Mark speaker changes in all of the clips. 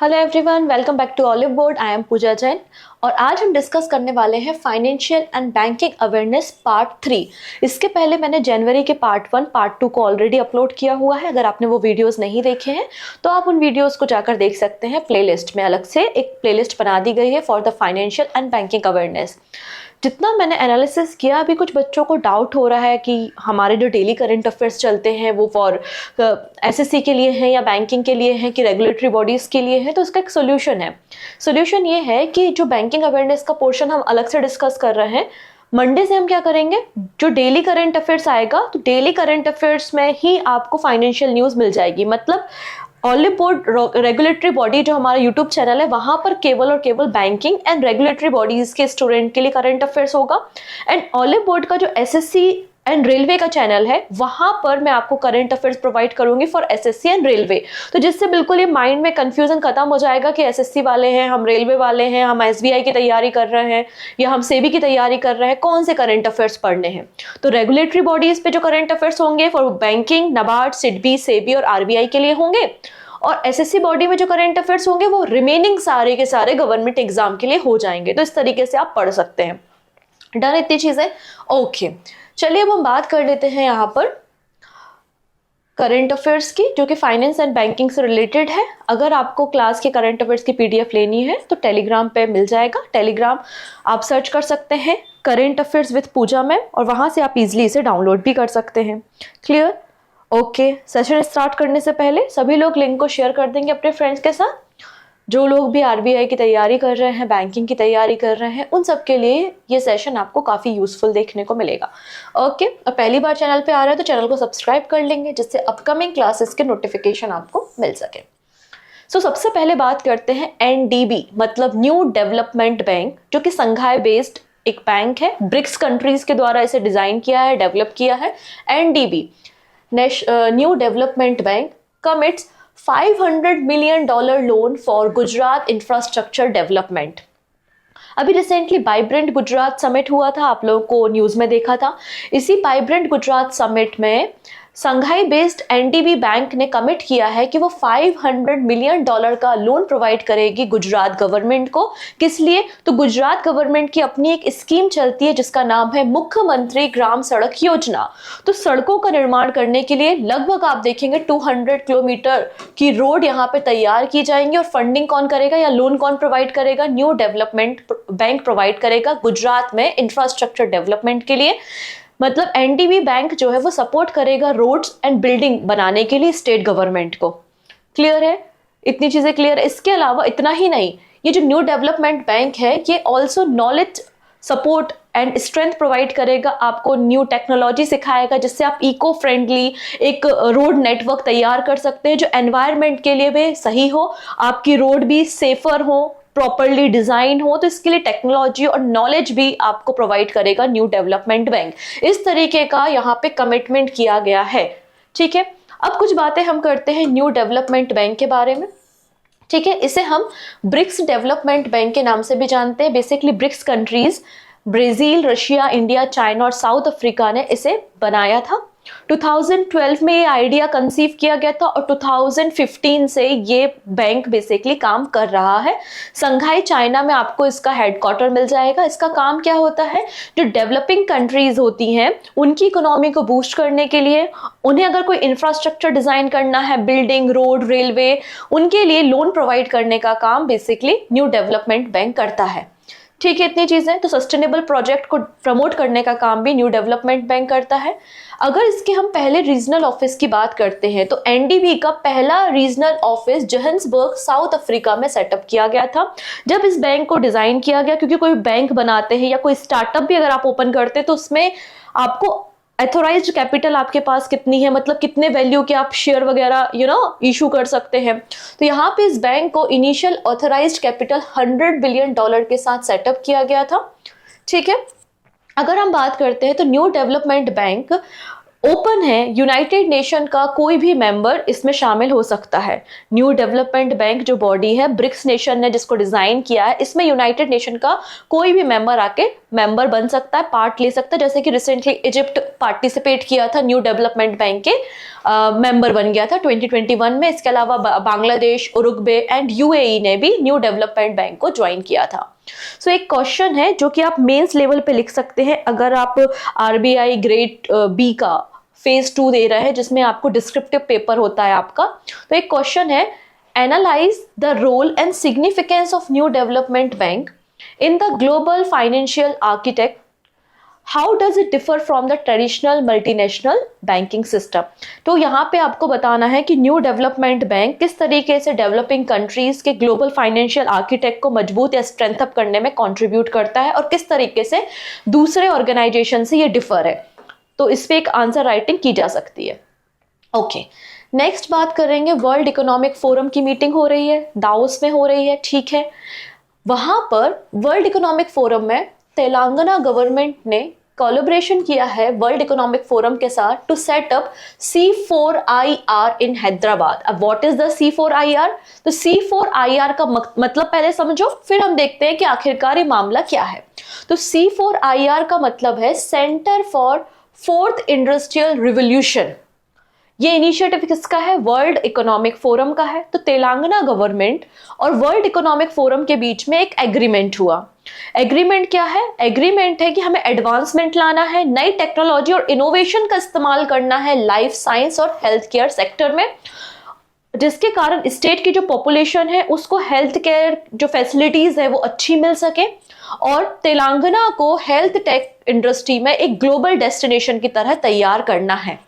Speaker 1: Hello everyone, welcome back to Oliveboard. I am Pooja Jain और आज हम डिस्कस करने वाले हैं financial and banking awareness part 3। इसके पहले मैंने जनवरी के पार्ट 1 पार्ट 2 को ऑलरेडी अपलोड किया हुआ है। अगर आपने वो वीडियोस नहीं देखे हैं तो आप उन वीडियोस को जाकर देख सकते हैं। प्लेलिस्ट में अलग से एक प्लेलिस्ट बना दी गई है for the financial and banking awareness. जितना मैंने एनालिसिस किया, अभी कुछ बच्चों को डाउट हो रहा है कि हमारे जो डेली करंट अफेयर्स चलते हैं वो फॉर एसएससी के लिए हैं या बैंकिंग के लिए हैं कि रेगुलेटरी बॉडीज़ के लिए हैं। तो इसका एक सोल्यूशन है। सोल्यूशन ये है कि जो बैंकिंग अवेयरनेस का पोर्शन हम अलग से डिस्कस कर रहे हैं, मंडे से हम क्या करेंगे, जो डेली करंट अफेयर्स आएगा तो डेली करंट अफेयर्स में ही आपको फाइनेंशियल न्यूज़ मिल जाएगी। मतलब ऑलिव बोर्ड रेगुलेटरी बॉडी जो हमारा यूट्यूब चैनल है, वहां पर केवल और केवल बैंकिंग एंड रेगुलेटरी बॉडीज के स्टूडेंट के लिए करंट अफेयर्स होगा। एंड ऑलिव बोर्ड का जो एसएससी एंड रेलवे का चैनल है, वहां पर मैं आपको करंट अफेयर्स प्रोवाइड करूंगी फॉर एसएससी एंड रेलवे। तो जिससे बिल्कुल ये माइंड में कंफ्यूजन खत्म हो जाएगा कि एसएससी वाले हैं, हम रेलवे वाले हैं, हम एसबीआई की तैयारी कर रहे हैं या हम सेबी की तैयारी कर रहे हैं, कौन से करंट अफेयर्स पढ़ने हैं। तो रेगुलेटरी बॉडीज पे जो करंट अफेयर्स होंगे फॉर बैंकिंग, नाबार्ड, सिडबी, सेबी और आरबीआई के लिए होंगे। और एसएससी बॉडी में जो करंट अफेयर्स होंगे वो रिमेनिंग सारे के सारे गवर्नमेंट एग्जाम के लिए हो जाएंगे। तो इस तरीके से आप पढ़ सकते हैं। डन इतनी चीजें? ओके, चलिए अब हम बात कर लेते हैं यहाँ पर करंट अफेयर्स की, जो कि फाइनेंस एंड बैंकिंग से रिलेटेड है। अगर आपको क्लास के करंट अफेयर्स की पीडीएफ लेनी है तो टेलीग्राम पे मिल जाएगा। टेलीग्राम आप सर्च कर सकते हैं current affairs with Puja ma'am, और वहां से आप इजिली इसे डाउनलोड भी कर सकते हैं। क्लियर? ओके, सेशन स्टार्ट करने से पहले सभी लोग लिंक को शेयर कर देंगे अपने फ्रेंड्स के साथ। जो लोग भी आरबीआई की तैयारी कर रहे हैं, बैंकिंग की तैयारी कर रहे हैं, उन सब के लिए ये सेशन आपको काफ़ी यूजफुल देखने को मिलेगा। ओके, और पहली बार चैनल पे आ रहे हैं तो चैनल को सब्सक्राइब कर लेंगे, जिससे अपकमिंग क्लासेस के नोटिफिकेशन आपको मिल सके। सो सबसे पहले बात करते हैं एनडीबी, मतलब न्यू डेवलपमेंट बैंक, जो कि संघाई बेस्ड एक बैंक है। ब्रिक्स कंट्रीज के द्वारा इसे डिजाइन किया है, डेवलप किया है। NDB new Development bank commits $500 million loan for Gujarat infrastructure development. अभी रिसेंटली वाइब्रेंट गुजरात समिट हुआ था, आप लोगों को न्यूज में देखा था। इसी वाइब्रेंट गुजरात समिट में संघाई बेस्ड एनडीबी बैंक ने कमिट किया है कि वो $500 मिलियन का लोन प्रोवाइड करेगी गुजरात गवर्नमेंट को। किस लिए? तो गुजरात गवर्नमेंट की अपनी एक स्कीम चलती है जिसका नाम है मुख्यमंत्री ग्राम सड़क योजना। तो सड़कों का निर्माण करने के लिए लगभग आप देखेंगे 200 किलोमीटर की रोड यहाँ पे तैयार की जाएंगी। और फंडिंग कौन करेगा या लोन कौन प्रोवाइड करेगा? न्यू डेवलपमेंट बैंक प्रोवाइड करेगा गुजरात में इंफ्रास्ट्रक्चर डेवलपमेंट के लिए। मतलब एनडीबी बैंक जो है वो सपोर्ट करेगा रोड्स एंड बिल्डिंग बनाने के लिए स्टेट गवर्नमेंट को। क्लियर है? इतनी चीजें क्लियर है। इसके अलावा इतना ही नहीं, ये जो न्यू डेवलपमेंट बैंक है ये also knowledge support and strength provide करेगा। आपको न्यू टेक्नोलॉजी सिखाएगा जिससे आप इको फ्रेंडली एक रोड नेटवर्क तैयार कर सकते हैं जो एनवायरनमेंट के लिए भी सही हो, आपकी रोड भी सेफर हो, प्रॉपरली डिजाइन हो। तो इसके लिए टेक्नोलॉजी और नॉलेज भी आपको प्रोवाइड करेगा न्यू डेवलपमेंट बैंक। इस तरीके का यहाँ पे कमिटमेंट किया गया है। ठीक है, अब कुछ बातें हम करते हैं न्यू डेवलपमेंट बैंक के बारे में। ठीक है, इसे हम ब्रिक्स डेवलपमेंट बैंक के नाम से भी जानते हैं। Basically BRICS countries Brazil, Russia, India, China और साउथ अफ्रीका ने इसे बनाया था। 2012 में ये आइडिया कंसीव किया गया था और 2015 से ये बैंक बेसिकली काम कर रहा है। संघाई चाइना में आपको इसका हेडक्वार्टर मिल जाएगा। इसका काम क्या होता है? जो डेवलपिंग कंट्रीज होती हैं उनकी इकोनॉमी को बूस्ट करने के लिए, उन्हें अगर कोई इंफ्रास्ट्रक्चर डिजाइन करना है, बिल्डिंग, रोड, रेलवे, उनके लिए लोन प्रोवाइड करने का काम बेसिकली न्यू डेवलपमेंट बैंक करता है। ठीक है, इतनी चीजें। तो सस्टेनेबल प्रोजेक्ट को प्रमोट करने का काम भी न्यू डेवलपमेंट बैंक करता है। अगर इसके हम पहले रीजनल ऑफिस की बात करते हैं तो एनडीबी का पहला regional office Johannesburg, south Africa में सेटअप किया गया था। जब इस बैंक को डिजाइन किया गया, क्योंकि कोई बैंक बनाते हैं या कोई स्टार्टअप भी अगर आप ओपन करते हैं तो उसमें आपको एथोराइज्ड कैपिटल आपके पास कितनी है, मतलब कितने वैल्यू के आप शेयर वगैरह इशू कर सकते हैं। तो यहाँ पे इस बैंक को इनिशियल ऑथराइज्ड कैपिटल $100 बिलियन के साथ सेटअप किया गया था। ठीक है, अगर हम बात करते हैं तो न्यू डेवलपमेंट बैंक ओपन है, यूनाइटेड नेशन का कोई भी मेंबर इसमें शामिल हो सकता है। न्यू डेवलपमेंट बैंक जो बॉडी है, ब्रिक्स नेशन ने जिसको डिजाइन किया है, इसमें यूनाइटेड नेशन का कोई भी मेंबर आके मेंबर बन सकता है, पार्ट ले सकता है। जैसे कि रिसेंटली इजिप्ट पार्टिसिपेट किया था न्यू डेवलपमेंट बैंक के मेंबर बन गया था 2021 में। इसके अलावा बांग्लादेश, उरुग्वे एंड यूएई ने भी न्यू डेवलपमेंट बैंक को ज्वाइन किया था। सो एक क्वेश्चन है जो कि आप मेंस लेवल पे लिख सकते हैं अगर आप आरबीआई ग्रेड बी का फेज 2 दे रहे हैं, जिसमें आपको डिस्क्रिप्टिव पेपर होता है आपका। तो एक क्वेश्चन है, analyse the role and significance of New Development Bank in the global financial architect, how does it differ from the traditional multinational banking system. तो यहाँ पे आपको बताना है कि न्यू डेवलपमेंट बैंक किस तरीके से डेवलपिंग कंट्रीज के ग्लोबल फाइनेंशियल आर्किटेक्ट को मजबूत या स्ट्रेंथ अप करने में कंट्रीब्यूट करता है और किस तरीके से दूसरे ऑर्गेनाइजेशन से ये डिफर है। तो इस पे एक आंसर राइटिंग की जा सकती है। ओके, नेक्स्ट बात करेंगे, वर्ल्ड इकोनॉमिक फोरम की मीटिंग हो रही है, दाओस में हो रही है, ठीक है। वहां पर वर्ल्ड इकोनॉमिक फोरम में तेलंगाना गवर्नमेंट ने कोलैबोरेशन किया है वर्ल्ड इकोनॉमिक फोरम के साथ टू सेट अप C4IR इन हैदराबाद। अब व्हाट इज द C4IR? तो C4IR का मतलब पहले समझो, फिर हम देखते हैं कि आखिरकार ये मामला क्या है। तो C4IR का मतलब है centre for fourth industrial revolution. ये इनिशिएटिव किसका है? वर्ल्ड इकोनॉमिक फोरम का है। तो तेलंगाना गवर्नमेंट और वर्ल्ड इकोनॉमिक फोरम के बीच में एक एग्रीमेंट हुआ। एग्रीमेंट क्या है? एग्रीमेंट है कि हमें एडवांसमेंट लाना है, नई टेक्नोलॉजी और इनोवेशन का इस्तेमाल करना है लाइफ साइंस और हेल्थ केयर सेक्टर में, जिसके कारण स्टेट की जो पॉपुलेशन है उसको हेल्थ केयर जो फैसिलिटीज है वो अच्छी मिल सके और तेलंगाना को हेल्थ टेक इंडस्ट्री में एक ग्लोबल डेस्टिनेशन की तरह तैयार करना है।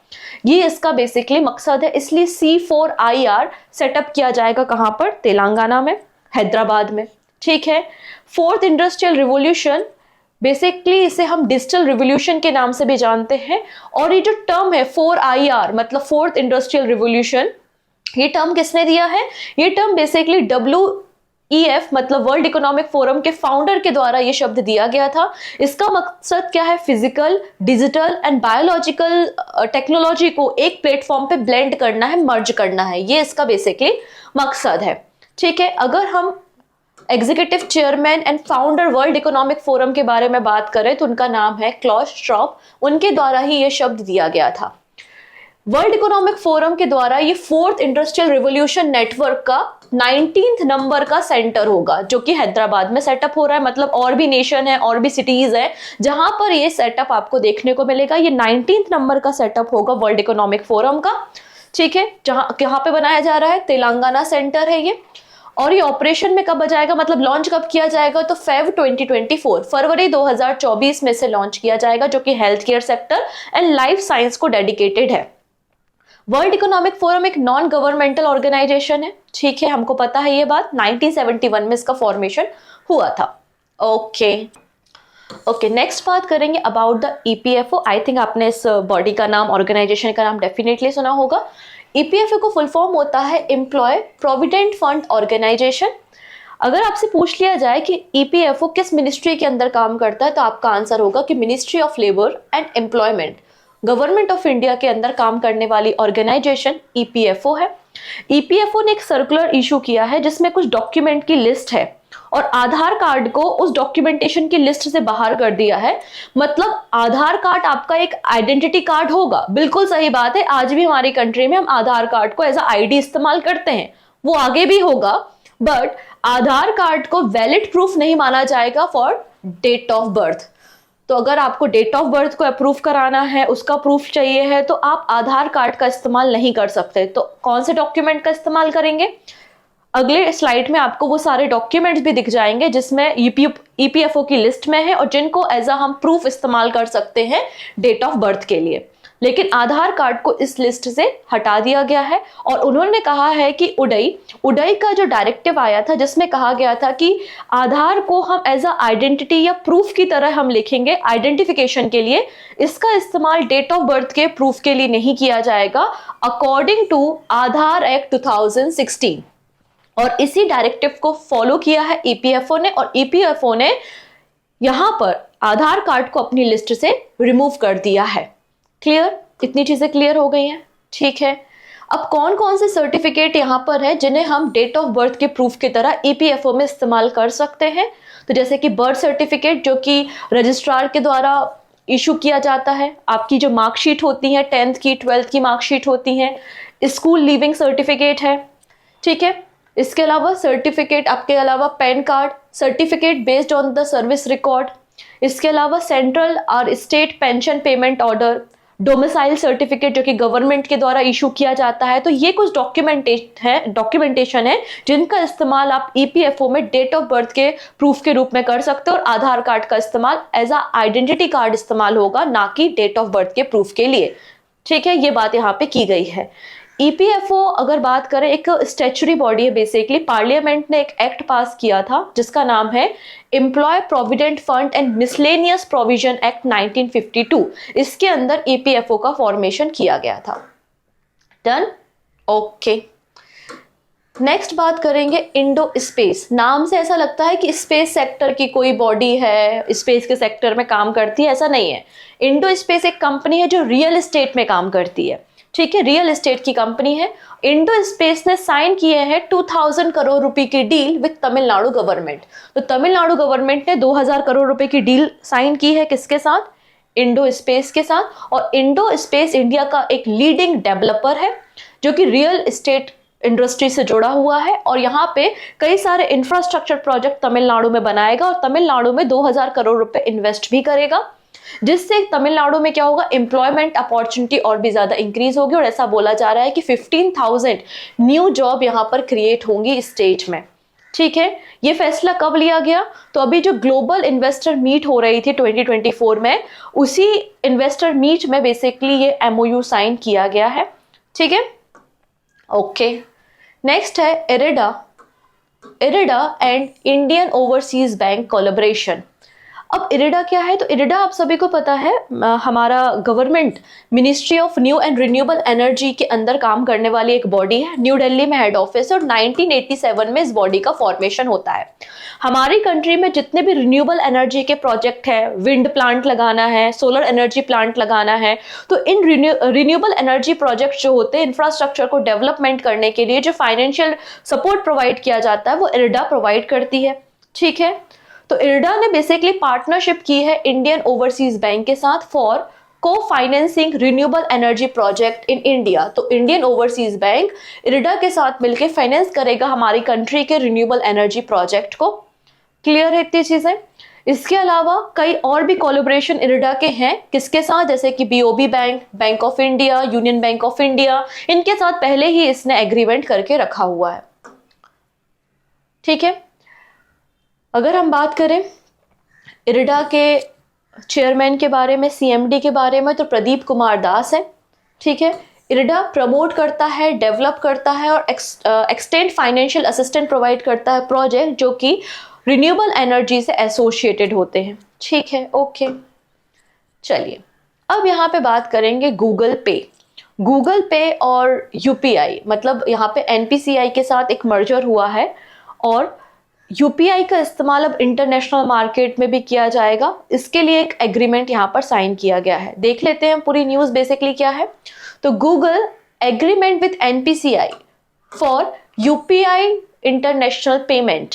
Speaker 1: ये इसका बेसिकली मकसद है। इसलिए C4IR सेटअप किया जाएगा कहां पर? तेलंगाना में, हैदराबाद में, ठीक है। फोर्थ इंडस्ट्रियल रिवोल्यूशन, बेसिकली इसे हम डिजिटल रिवोल्यूशन के नाम से भी जानते हैं। और ये जो टर्म है 4IR मतलब फोर्थ इंडस्ट्रियल रिवोल्यूशन, ये टर्म किसने दिया है? ये टर्म बेसिकली WEF मतलब वर्ल्ड इकोनॉमिक फोरम के फाउंडर के द्वारा ये शब्द दिया गया था। इसका मकसद क्या है? Physical, digital and biological technology को एक प्लेटफॉर्म पे ब्लेंड करना है, मर्ज करना है, ये इसका बेसिकली मकसद है, ठीक है। अगर हम executive chairman and founder world economic forum के बारे में बात करें तो उनका नाम है क्लॉस श्वाब, उनके द्वारा ही ये शब्द दिया गया था। वर्ल्ड इकोनॉमिक फोरम के द्वारा ये फोर्थ इंडस्ट्रियल रिवोल्यूशन नेटवर्क का 19th नंबर का सेंटर होगा, जो कि हैदराबाद में सेटअप हो रहा है। मतलब और भी नेशन है और भी सिटीज है जहां पर ये सेटअप आपको देखने को मिलेगा। ये 19th नंबर का सेटअप होगा वर्ल्ड इकोनॉमिक फोरम का, ठीक है। कहां पे बनाया जा रहा है? तेलंगाना सेंटर है ये। और ये ऑपरेशन में कब आ जाएगा, मतलब लॉन्च कब किया जाएगा? तो फरवरी 2024 में से लॉन्च किया जाएगा, जो कि health care sector and life science को डेडिकेटेड है। वर्ल्ड इकोनॉमिक फोरम एक नॉन गवर्नमेंटल ऑर्गेनाइजेशन है, ठीक है, हमको पता है ये बात। 1971 में इसका फॉर्मेशन हुआ था। ओके, नेक्स्ट बात करेंगे about the EPFO। I think आपने इस बॉडी का नाम, ऑर्गेनाइजेशन का नाम डेफिनेटली सुना होगा। EPFO को फुल फॉर्म होता है एम्प्लॉय प्रोविडेंट फंड ऑर्गेनाइजेशन। अगर आपसे पूछ लिया जाए कि EPFO किस मिनिस्ट्री के अंदर काम करता है तो आपका आंसर होगा कि ministry of labour and employment, government of India के अंदर काम करने वाली ऑर्गेनाइजेशन EPFO है। EPFO ने एक सर्कुलर इशू किया है जिसमें कुछ डॉक्यूमेंट की लिस्ट है और आधार कार्ड को उस डॉक्यूमेंटेशन की लिस्ट से बाहर कर दिया है। मतलब आधार कार्ड आपका एक आइडेंटिटी कार्ड होगा, बिल्कुल सही बात है। आज भी हमारी कंट्री में हम आधार कार्ड को एज अ ID इस्तेमाल करते हैं, वो आगे भी होगा, बट आधार कार्ड को वैलिड प्रूफ नहीं माना जाएगा फॉर डेट ऑफ बर्थ। तो अगर आपको डेट ऑफ बर्थ को अप्रूव कराना है, उसका प्रूफ चाहिए है, तो आप आधार कार्ड का इस्तेमाल नहीं कर सकते। तो कौन से डॉक्यूमेंट का इस्तेमाल करेंगे? अगले स्लाइड में आपको वो सारे डॉक्यूमेंट्स भी दिख जाएंगे जिसमें EPFO की लिस्ट में है और जिनको एज अ हम प्रूफ इस्तेमाल कर सकते हैं डेट ऑफ बर्थ के लिए। लेकिन आधार कार्ड को इस लिस्ट से हटा दिया गया है और उन्होंने कहा है कि उडई का जो डायरेक्टिव आया था जिसमें कहा गया था कि आधार को हम एज अ आइडेंटिटी या प्रूफ की तरह हम लिखेंगे आइडेंटिफिकेशन के लिए, इसका इस्तेमाल डेट ऑफ बर्थ के प्रूफ के लिए नहीं किया जाएगा अकॉर्डिंग टू आधार एक्ट 2016। और इसी डायरेक्टिव को फॉलो किया है EPFO ने और EPFO ने यहां पर आधार कार्ड को अपनी लिस्ट से रिमूव कर दिया है। क्लियर? इतनी चीजें क्लियर हो गई हैं, ठीक है। अब कौन कौन से सर्टिफिकेट यहां पर है जिन्हें हम डेट ऑफ बर्थ के प्रूफ की तरह EPFO में इस्तेमाल कर सकते हैं? तो जैसे कि बर्थ सर्टिफिकेट जो कि रजिस्ट्रार के द्वारा इशू किया जाता है। आपकी जो मार्कशीट होती है, 10th की 12th की मार्कशीट होती है, स्कूल लीविंग सर्टिफिकेट है, ठीक है। इसके अलावा सर्टिफिकेट, आपके अलावा pan card, certificate based on the service record, इसके अलावा सेंट्रल और state pension payment order, domicile certificate जो कि गवर्नमेंट के द्वारा इशू किया जाता है। तो ये कुछ डॉक्यूमेंटेशन है जिनका इस्तेमाल आप ईपीएफओ में डेट ऑफ बर्थ के प्रूफ के रूप में कर सकते हो, और आधार कार्ड का इस्तेमाल एज अ आइडेंटिटी कार्ड इस्तेमाल होगा, ना कि डेट ऑफ बर्थ के प्रूफ के लिए, ठीक है। ये बात यहाँ पे की गई है। ईपीएफओ अगर बात करें, एक स्टैच्यूटरी बॉडी है बेसिकली। पार्लियामेंट ने एक एक्ट पास किया था जिसका नाम है employ provident fund and miscellaneous provision act 1952। इसके अंदर ईपीएफओ का फॉर्मेशन किया गया था। Done, okay. नेक्स्ट बात करेंगे इंडो स्पेस। नाम से ऐसा लगता है कि स्पेस सेक्टर की कोई बॉडी है, स्पेस के सेक्टर में काम करती है, ऐसा नहीं है। इंडो स्पेस एक कंपनी है जो रियल एस्टेट में काम करती है, ठीक है, रियल एस्टेट की कंपनी है। इंडो स्पेस ने साइन किए हैं 2000 करोड़ रुपए की डील विद तमिलनाडु गवर्नमेंट। तो तमिलनाडु गवर्नमेंट ने 2000 करोड़ रुपए की डील साइन की है, किसके साथ? इंडो स्पेस के साथ। और इंडो स्पेस इंडिया का एक लीडिंग डेवलपर है जो कि रियल एस्टेट इंडस्ट्री से जुड़ा हुआ है, और यहाँ पे कई सारे इंफ्रास्ट्रक्चर प्रोजेक्ट तमिलनाडु में बनाएगा और तमिलनाडु में 2000 करोड़ रुपए इन्वेस्ट भी करेगा, जिससे तमिलनाडु में क्या होगा, एम्प्लॉयमेंट अपॉर्चुनिटी और भी ज्यादा इंक्रीज होगी। और ऐसा बोला जा रहा है कि 15,000 न्यू जॉब यहाँ पर क्रिएट होंगी स्टेट में, ठीक है। ये फैसला कब लिया गया? तो अभी जो ग्लोबल इन्वेस्टर मीट हो रही थी 2024 में, उसी इन्वेस्टर मीट में बेसिकली ये एमओयू साइन किया गया है, ठीक है, ओके। नेक्स्ट है IREDA and Indian overseas bank collaboration. अब इरिडा क्या है? तो इरिडा आप सभी को पता है, हमारा government ministry of new and renewable energy के अंदर काम करने वाली एक बॉडी है। न्यू दिल्ली में हेड ऑफिस है और 1987 में इस बॉडी का फॉर्मेशन होता है। हमारी कंट्री में जितने भी रिन्यूएबल एनर्जी के प्रोजेक्ट है, विंड प्लांट लगाना है, सोलर एनर्जी प्लांट लगाना है, तो इन रिन्यूएबल एनर्जी प्रोजेक्ट जो होते हैं, इंफ्रास्ट्रक्चर को डेवलपमेंट करने के लिए जो फाइनेंशियल सपोर्ट प्रोवाइड किया जाता है वो इरिडा प्रोवाइड करती है, ठीक है। तो इरिडा ने बेसिकली पार्टनरशिप की है इंडियन ओवरसीज बैंक के साथ फॉर को financing renewable energy project in India. तो इंडियन ओवरसीज बैंक इरिडा के साथ मिलकर फाइनेंस करेगा हमारी कंट्री के रिन्यूएबल एनर्जी प्रोजेक्ट को। क्लियर है इतनी चीजें? इसके अलावा कई और भी कोलैबोरेशन इरिडा के हैं, किसके साथ? जैसे कि BOB bank, bank of India, union bank of India, इनके साथ पहले ही इसने एग्रीमेंट करके रखा हुआ है, ठीक है। अगर हम बात करें इरिडा के चेयरमैन के बारे में, सीएमडी के बारे में, तो प्रदीप कुमार दास है, ठीक है। इरिडा प्रमोट करता है, डेवलप करता है और एक्सटेंड फाइनेंशियल असिस्टेंट प्रोवाइड करता है प्रोजेक्ट जो कि रिन्यूएबल एनर्जी से एसोसिएटेड होते हैं, ठीक है, ओके। चलिए अब यहाँ पे बात करेंगे गूगल पे और यूपीआई, मतलब यहाँ पे एनपीसीआई के साथ एक मर्जर हुआ है और यूपीआई का इस्तेमाल अब इंटरनेशनल मार्केट में भी किया जाएगा। इसके लिए एक एग्रीमेंट यहाँ पर साइन किया गया है। देख लेते हैं पूरी न्यूज बेसिकली क्या है। तो Google agreement with NPCI for UPI international payment.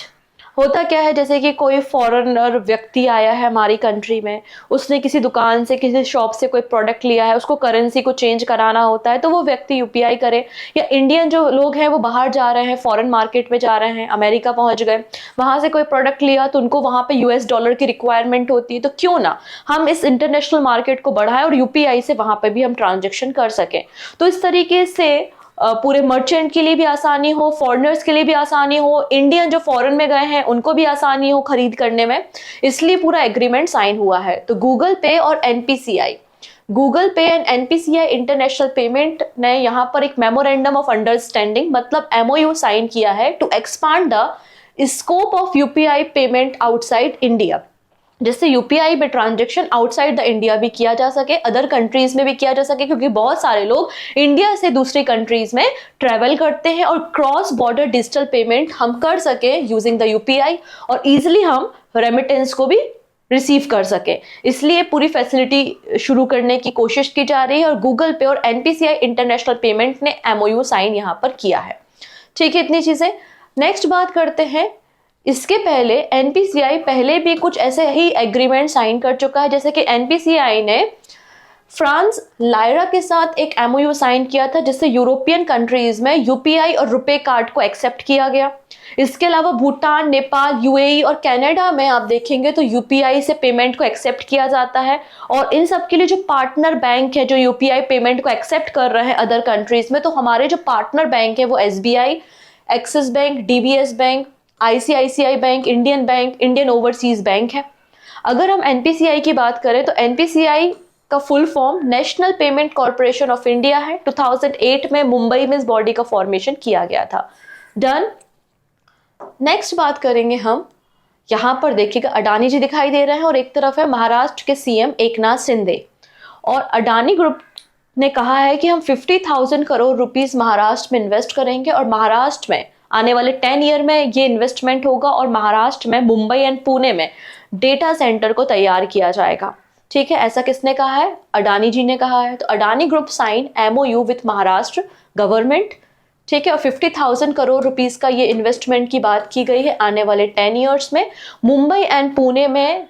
Speaker 1: होता क्या है, जैसे कि कोई फॉरेनर व्यक्ति आया है हमारी कंट्री में, उसने किसी दुकान से, किसी शॉप से कोई प्रोडक्ट लिया है, उसको करेंसी को चेंज कराना होता है, तो वो व्यक्ति यूपीआई करे। या इंडियन जो लोग हैं वो बाहर जा रहे हैं, फॉरेन मार्केट में जा रहे हैं, अमेरिका पहुंच गए, वहां से कोई प्रोडक्ट लिया तो उनको वहां पे यूएस डॉलर की रिक्वायरमेंट होती है, तो क्यों ना हम इस इंटरनेशनल मार्केट को बढ़ाएं और यूपीआई से वहां पर भी हम ट्रांजेक्शन कर सकें। तो इस तरीके से पूरे मर्चेंट के लिए भी आसानी हो, फॉरेनर्स के लिए भी आसानी हो, इंडियन जो फॉरेन में गए हैं उनको भी आसानी हो खरीद करने में, इसलिए पूरा एग्रीमेंट साइन हुआ है। तो गूगल पे और NPCI, Google Pay and NPCI international payment ने यहाँ पर एक मेमोरेंडम ऑफ अंडरस्टैंडिंग मतलब एमओयू साइन किया है to expand the scope of UPI payment outside India, जिससे यूपीआई में ट्रांजेक्शन आउटसाइड द इंडिया भी किया जा सके, अदर कंट्रीज में भी किया जा सके, क्योंकि बहुत सारे लोग इंडिया से दूसरी कंट्रीज में ट्रेवल करते हैं और क्रॉस बॉर्डर डिजिटल पेमेंट हम कर सके यूजिंग द यूपीआई और इजिली हम रेमिटेंस को भी रिसीव कर सके। इसलिए पूरी फैसिलिटी शुरू करने की कोशिश की जा रही है और गूगल पे और एनपीसीआई इंटरनेशनल पेमेंट ने एमओयू साइन यहाँ पर किया है, ठीक है। इतनी चीजें। नेक्स्ट बात करते हैं इसके पहले एनपीसीआई पहले भी कुछ ऐसे ही एग्रीमेंट साइन कर चुका है, जैसे कि एनपीसीआई ने फ्रांस लायरा के साथ एक एमओयू साइन किया था, जिससे यूरोपियन कंट्रीज में यूपीआई और रुपे कार्ड को एक्सेप्ट किया गया। इसके अलावा भूटान, नेपाल, यूएई और कनाडा में आप देखेंगे तो यूपीआई से पेमेंट को एक्सेप्ट किया जाता है। और इन सब के लिए जो पार्टनर बैंक है जो यूपीआई पेमेंट को एक्सेप्ट कर रहे हैं अदर कंट्रीज में, तो हमारे जो पार्टनर बैंक है वो SBI, axis bank, DBS bank, ICICI bank, Indian bank, Indian overseas bank है। अगर हम एनपीसीआई की बात करें तो एनपीसीआई का full form national payment corporation of India है। 2008 में मुंबई में इस बॉडी का फॉर्मेशन किया गया था। डन। नेक्स्ट बात करेंगे हम, यहां पर देखिएगा अडानी जी दिखाई दे रहे हैं और एक तरफ है महाराष्ट्र के सीएम एकनाथ शिंदे। और अडानी ग्रुप ने कहा है कि हम 50,000 करोड़ रुपीस महाराष्ट्र में इन्वेस्ट करेंगे और महाराष्ट्र में आने वाले 10 ईयर में ये इन्वेस्टमेंट होगा और महाराष्ट्र में मुंबई एंड पुणे में डेटा सेंटर को तैयार किया जाएगा। ठीक है, ऐसा किसने कहा है? अडानी जी ने कहा है। तो Adani group sign MOU with Maharashtra government. ठीक है, और 50,000 करोड़ रुपीस का ये इन्वेस्टमेंट की बात की गई है आने वाले 10 ईयर्स में। मुंबई एंड पुणे में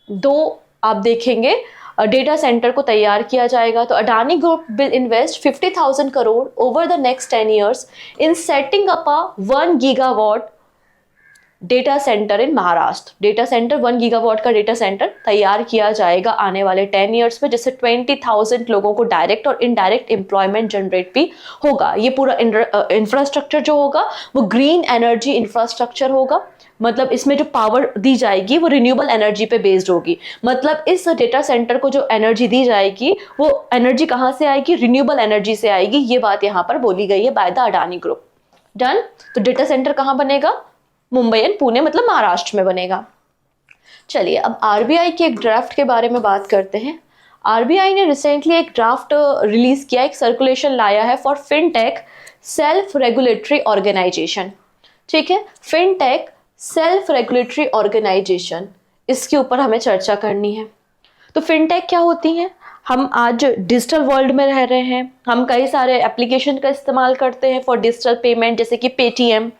Speaker 1: 2 आप देखेंगे डेटा सेंटर को तैयार किया जाएगा। तो Adani group will invest 50,000 crore over the next 10 years in setting up a 1 gigawatt data centre in Maharashtra. Data centre 1 gigawatt का डेटा सेंटर तैयार किया जाएगा आने वाले 10 ईयर्स में, जिससे 20,000 लोगों को डायरेक्ट और इनडायरेक्ट एम्प्लॉयमेंट जनरेट भी होगा। ये पूरा इंफ्रास्ट्रक्चर जो होगा वो ग्रीन एनर्जी इंफ्रास्ट्रक्चर होगा। मतलब इसमें जो पावर दी जाएगी वो रिन्यूएबल एनर्जी पे बेस्ड होगी। मतलब इस डेटा सेंटर को जो एनर्जी दी जाएगी वो एनर्जी कहाँ से आएगी? रिन्यूएबल एनर्जी से आएगी। ये बात यहाँ पर बोली गई है by the Adani group. Done. तो डेटा सेंटर कहाँ बनेगा? मुंबई एंड पुणे, मतलब महाराष्ट्र में बनेगा। चलिए अब आरबीआई के एक ड्राफ्ट के बारे में बात करते हैं। आरबीआई ने रिसेंटली एक ड्राफ्ट रिलीज किया, एक सर्कुलेशन लाया है for fintech self regulatory organisation. ठीक है, फिनटेक सेल्फ रेगुलेटरी ऑर्गेनाइजेशन, इसके ऊपर हमें चर्चा करनी है। तो फिनटेक क्या होती हैं? हम आज डिजिटल वर्ल्ड में रह रहे हैं, हम कई सारे एप्लीकेशन का इस्तेमाल करते हैं फॉर डिजिटल पेमेंट, जैसे कि पेटीएम,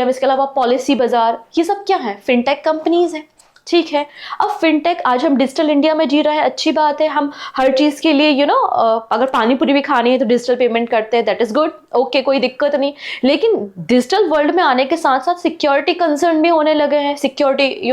Speaker 1: इसके अलावा पॉलिसी बाजार, ये सब क्या है? फिनटेक कंपनीज हैं। ठीक है, अब फिनटेक, आज हम डिजिटल इंडिया में जी रहे हैं, अच्छी बात है। हम हर चीज़ के लिए अगर पानी पूरी भी खानी है तो डिजिटल पेमेंट करते हैं, दैट इज गुड, ओके, कोई दिक्कत नहीं। लेकिन डिजिटल वर्ल्ड में आने के साथ साथ सिक्योरिटी कंसर्न भी होने लगे हैं, सिक्योरिटी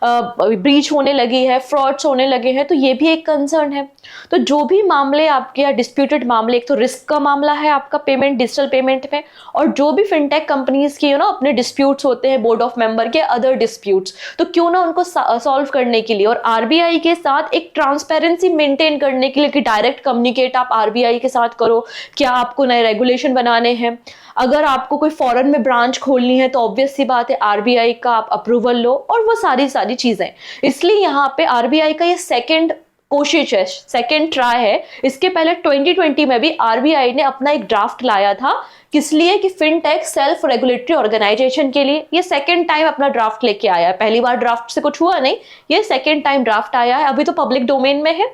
Speaker 1: ब्रीच होने लगी है, फ्रॉड्स होने लगे हैं, तो ये भी एक कंसर्न है। तो जो भी मामले आपके या डिस्प्यूटेड मामले, एक तो रिस्क का मामला है आपका पेमेंट, डिजिटल पेमेंट में, और जो भी फिनटेक कंपनीज की अपने डिस्प्यूट्स होते हैं, बोर्ड ऑफ मेंबर के अदर डिस्प्यूट्स, तो क्यों ना उनको सॉल्व करने के लिए और आरबीआई के साथ एक ट्रांसपेरेंसी मेंटेन करने के लिए कि डायरेक्ट कम्युनिकेट आप आरबीआई के साथ करो, क्या आपको नए रेगुलेशन बनाने हैं, अगर आपको कोई फॉरेन में ब्रांच खोलनी है तो ऑब्वियस सी बात है आरबीआई का आप अप्रूवल लो, और वो सारी चीजें। इसलिए यहाँ पे आरबीआई का ये सेकेंड कोशिश है, सेकेंड ट्राई है। इसके पहले 2020 में भी आरबीआई ने अपना एक ड्राफ्ट लाया था, किस लिए? कि फिनटेक सेल्फ रेगुलेटरी ऑर्गेनाइजेशन के लिए। ये सेकेंड टाइम अपना ड्राफ्ट लेके आया है, पहली बार ड्राफ्ट से कुछ हुआ नहीं, ये सेकेंड टाइम ड्राफ्ट आया है। अभी तो पब्लिक डोमेन में है,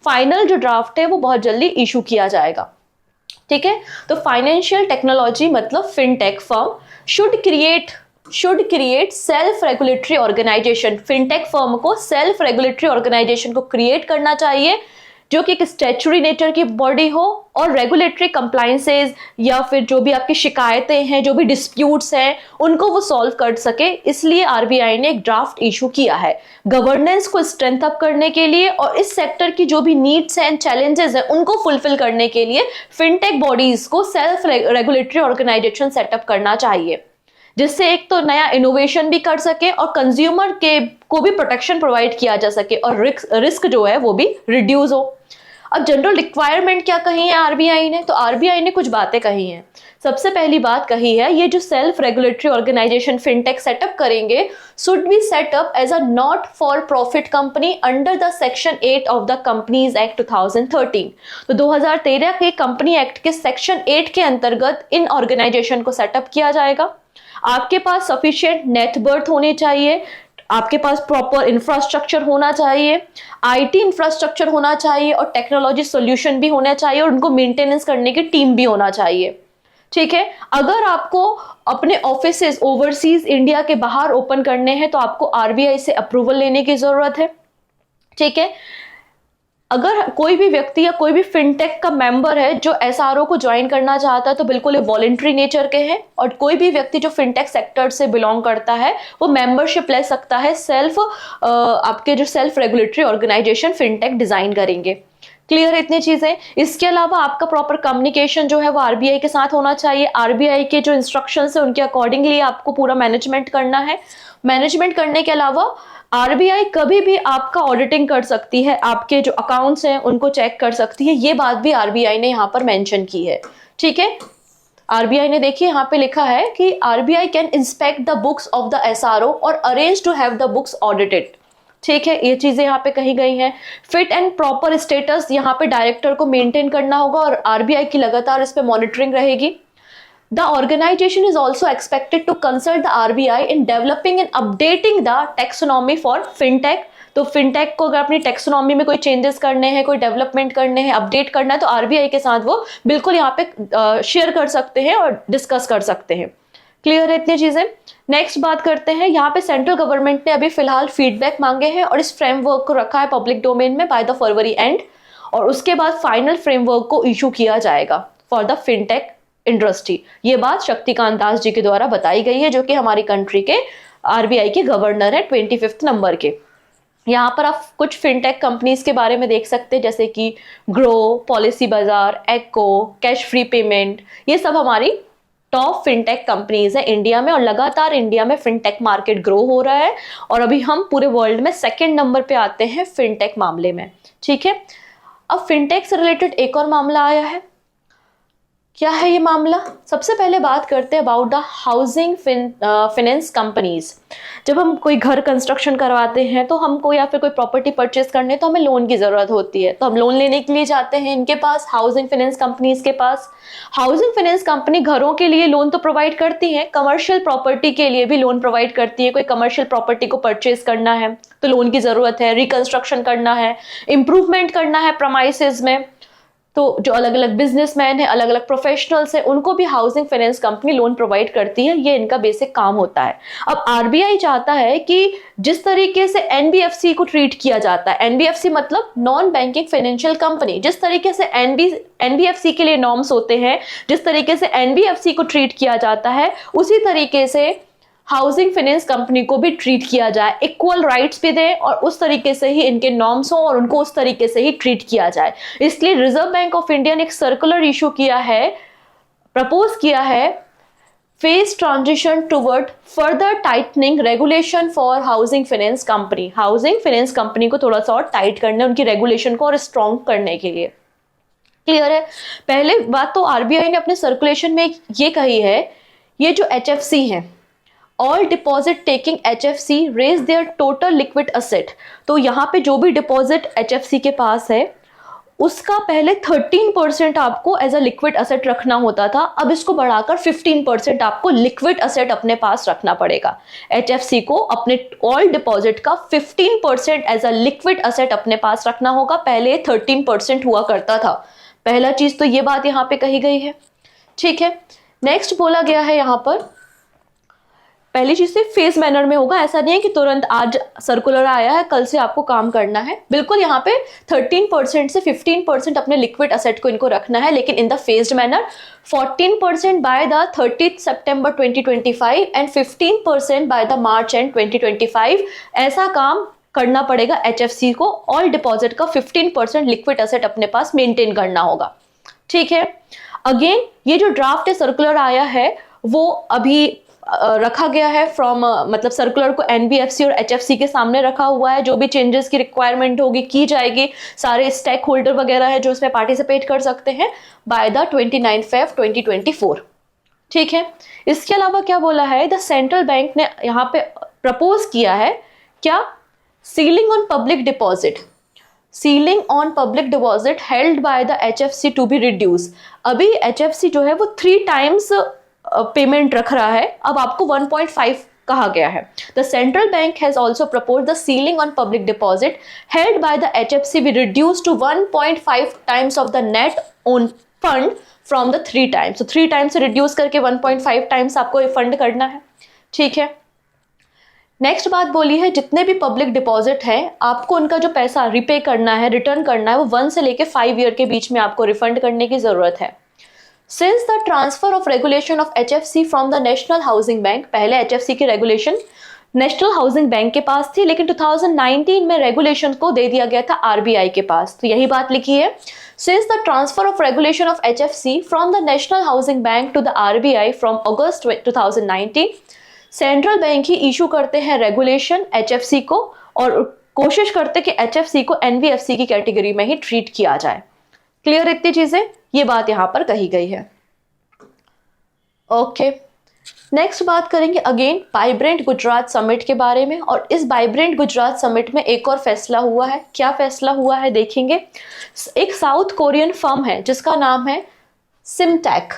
Speaker 1: फाइनल जो ड्राफ्ट है वो बहुत जल्दी इशू किया जाएगा। ठीक है, तो फाइनेंशियल टेक्नोलॉजी मतलब fintech firm should create self regulatory organisation. Fintech firm को सेल्फ रेगुलेटरी ऑर्गेनाइजेशन को क्रिएट करना चाहिए, जो कि एक स्टैच्यूटरी नेचर की बॉडी हो और रेगुलेटरी कंप्लायंसेस या फिर जो भी आपकी शिकायतें हैं, जो भी डिस्प्यूट्स हैं, उनको वो सॉल्व कर सके। इसलिए आरबीआई ने एक ड्राफ्ट इशू किया है गवर्नेंस को स्ट्रेंथ अप करने के लिए, और इस सेक्टर की जो भी नीड्स हैं, चैलेंजेस हैं, उनको फुलफिल करने के लिए फिनटेक बॉडीज को सेल्फ रेगुलेटरी ऑर्गेनाइजेशन सेटअप करना चाहिए, जिससे एक तो नया इनोवेशन भी कर सके और कंज्यूमर के को भी प्रोटेक्शन प्रोवाइड किया जा सके और रिस्क जो है वो भी रिड्यूस हो। अब जनरल रिक्वायरमेंट क्या कही है आरबीआई ने? तो आरबीआई ने कुछ बातें कही हैं। सबसे पहली बात कही है, ये जो self regulatory organisation fintech set up करेंगे should be set up as a not for profit company under the section 8 of the companies act 2013। तो 2013 के कंपनी एक्ट के सेक्शन 8 के अंतर्गत इन ऑर्गेनाइजेशन को सेटअप किया जाएगा। आपके पास सफिशिएंट नेट वर्थ होने चाहिए, आपके पास प्रॉपर इंफ्रास्ट्रक्चर होना चाहिए, आईटी इंफ्रास्ट्रक्चर होना चाहिए और टेक्नोलॉजी सॉल्यूशन भी होना चाहिए, और उनको मेंटेनेंस करने की टीम भी होना चाहिए। ठीक है, अगर आपको अपने ऑफिसेस ओवरसीज इंडिया के बाहर ओपन करने हैं तो आपको आरबीआई से अप्रूवल लेने की जरूरत है। ठीक है, अगर कोई भी व्यक्ति या कोई भी फिनटेक का मेंबर है जो एसआरओ को ज्वाइन करना चाहता है तो बिल्कुल ये वॉलेंट्री नेचर के हैं, और कोई भी व्यक्ति जो फिनटेक सेक्टर से बिलोंग करता है वो मेंबरशिप ले सकता है, आपके जो self regulatory organisation fintech design करेंगे। क्लियर है इतनी चीजें। इसके अलावा आपका प्रॉपर कम्युनिकेशन जो है वो आरबीआई के साथ होना चाहिए। आरबीआई के जो इंस्ट्रक्शंस है उनके अकॉर्डिंगली आपको पूरा मैनेजमेंट करना है। मैनेजमेंट करने के अलावा आरबीआई कभी भी आपका ऑडिटिंग कर सकती है, आपके जो अकाउंट्स हैं उनको चेक कर सकती है, ये बात भी आरबीआई ने यहाँ पर मेंशन की है। ठीक है, आरबीआई ने देखिए यहाँ पे लिखा है कि RBI can inspect the books of the SRO और arrange to have the books audited. ठीक है, ये चीजें यहाँ पे कही गई हैं। फिट एंड प्रॉपर स्टेटस यहाँ पे डायरेक्टर को मेंटेन करना होगा और आरबीआई की लगातार इस पे मॉनिटरिंग रहेगी। The organization is also expected to consult the RBI in developing and updating the taxonomy for fintech। तो फिनटेक को अगर अपनी टेक्सोनॉमी में कोई चेंजेस करने हैं, कोई डेवलपमेंट करने हैं, अपडेट करना है तो आरबीआई के साथ वो बिल्कुल यहाँ पे शेयर कर सकते हैं और डिस्कस कर सकते हैं। क्लियर है इतनी चीजें। नेक्स्ट बात करते हैं, यहाँ पे सेंट्रल गवर्नमेंट ने अभी फिलहाल फीडबैक मांगे हैं और इस फ्रेमवर्क को रखा है पब्लिक डोमेन में बाय द फरवरी एंड, और उसके बाद फाइनल फ्रेमवर्क को इशू किया जाएगा फॉर द फिनटेक इंडस्ट्री। ये बात शक्तिकांत दास जी के द्वारा बताई गई है जो कि हमारी कंट्री के आरबीआई के गवर्नर है 25 नंबर के। यहाँ पर आप कुछ फिनटेक कंपनीज के बारे में देख सकते हैं जैसे कि ग्रो, पॉलिसी बाजार, एक्को, कैश फ्री पेमेंट, ये सब हमारी टॉप फिनटेक कंपनीज है इंडिया में, और लगातार इंडिया में फिनटेक मार्केट ग्रो हो रहा है और अभी हम पूरे वर्ल्ड में सेकंड नंबर पे आते हैं फिनटेक मामले में। ठीक है, अब फिनटेक से रिलेटेड एक और मामला आया है। क्या है ये मामला? सबसे पहले बात करते हैं about the housing finance companies. जब हम कोई घर कंस्ट्रक्शन करवाते हैं तो हमको या फिर कोई प्रॉपर्टी परचेज करने तो हमें लोन की जरूरत होती है, तो हम लोन लेने के लिए जाते हैं इनके पास, हाउसिंग फाइनेंस कंपनीज के पास। हाउसिंग फाइनेंस कंपनी घरों के लिए लोन तो प्रोवाइड करती है, कमर्शियल प्रॉपर्टी के लिए भी लोन प्रोवाइड करती है। कोई कमर्शियल प्रॉपर्टी को परचेज करना है तो लोन की जरूरत है, रिकंस्ट्रक्शन करना है, इंप्रूवमेंट करना है प्रमाइसेस में, तो जो अलग अलग बिजनेसमैन है, अलग अलग प्रोफेशनल्स हैं, उनको भी housing finance company loan provide करती है। ये इनका बेसिक काम होता है। अब आरबीआई चाहता है कि जिस तरीके से एनबीएफसी को ट्रीट किया जाता है, एनबीएफसी मतलब नॉन बैंकिंग फाइनेंशियल कंपनी, जिस तरीके से एनबीएफसी के लिए नॉर्म्स होते हैं, जिस तरीके से एनबीएफसी को ट्रीट किया जाता है, उसी तरीके से हाउसिंग फाइनेंस कंपनी को भी ट्रीट किया जाए, इक्वल राइट्स भी दें और उस तरीके से ही इनके नॉर्म्स हो और उनको उस तरीके से ही ट्रीट किया जाए। इसलिए रिजर्व बैंक ऑफ इंडिया ने एक सर्कुलर इशू किया है, प्रपोज किया है, phase transition toward further tightening regulation for housing finance company. Housing finance company को थोड़ा सा और टाइट करना है, उनकी रेगुलेशन को और स्ट्रॉन्ग करने के लिए। क्लियर है? पहले बात तो आरबीआई ने अपने सर्कुलेशन में ये कही है, ये जो एचएफसी है, all deposit taking HFC raise their total liquid asset. तो यहाँ पे जो भी डिपॉजिट HFC के पास है उसका पहले 13% आपको एज अ लिक्विड असेट रखना होता था, अब इसको बढ़ाकर 15% आपको लिक्विड असेट अपने पास रखना पड़ेगा। HFC को अपने ऑल डिपॉजिट का 15% एज अ लिक्विड असेट अपने पास रखना होगा, पहले 13% हुआ करता था। पहला चीज तो ये बात यहाँ पे कही गई है। ठीक है, नेक्स्ट बोला गया है यहाँ पर, पहली चीज से फेस मैनर में होगा, ऐसा नहीं है कि तुरंत आज सर्कुलर आया है कल से आपको काम करना है। बिल्कुल यहाँ पे 13% से 15% अपने लिक्विड असेट को इनको रखना है, लेकिन in the faced manner. 14% by the 30 September 2025 and 15% by the March and 2025। ऐसा काम करना पड़ेगा HFC को, ऑल डिपॉजिट का 15% लिक्विड असेट अपने पास मेंटेन करना होगा। ठीक है, अगेन ये जो ड्राफ्ट सर्कुलर आया है वो अभी रखा गया है फ्रॉम मतलब सर्कुलर को एनबीएफसी और एचएफसी के सामने रखा हुआ है। जो भी चेंजेस की रिक्वायरमेंट होगी की जाएगी, सारे स्टेक होल्डर वगैरह है जो इसमें पार्टिसिपेट कर सकते हैं बाय द 29 फेब 2024। ठीक है, इसके अलावा क्या बोला है, द सेंट्रल बैंक ने यहाँ पे प्रपोज किया है क्या, ceiling on public deposit, ceiling on public deposit held by the HFC to be reduce. अभी HFC जो है वो 3 टाइम्स पेमेंट रख रहा है, अब आपको 1.5 कहा गया है। The central bank has also propose the ceiling on public deposit held by the HFC be reduce to 1.5 times of the net own fund from the 3 times. तो 3 टाइम्स से रिड्यूस करके 1.5 टाइम्स आपको फंड करना है, ठीक है। Next बात बोली है जितने भी पब्लिक डिपॉजिट है आपको उनका जो पैसा रिपे करना है, रिटर्न करना है, वो 1 से लेके 5 ईयर के बीच में आपको रिफंड करने की जरूरत है। Since the transfer of regulation of HFC from the national housing bank, पहले HFC की रेगुलेशन नेशनल हाउसिंग बैंक के पास थी, लेकिन 2019 में रेगुलेशन को दे दिया गया था RBI के पास। तो यही बात लिखी है, since the transfer of regulation of HFC from the national housing bank to the RBI from August 2019, central bank ही इशू करते हैं रेगुलेशन HFC को और कोशिश करते कि HFC को NBFC की कैटेगरी में ही ट्रीट किया जाए। क्लियर इतनी चीजें, ये बात यहां पर कही गई है। ओके, नेक्स्ट बात करेंगे अगेन वाइब्रेंट गुजरात समिट के बारे में। और इस वाइब्रेंट गुजरात समिट में एक और फैसला हुआ है। क्या फैसला हुआ है देखेंगे। एक साउथ कोरियन फर्म है जिसका नाम है सिमटेक,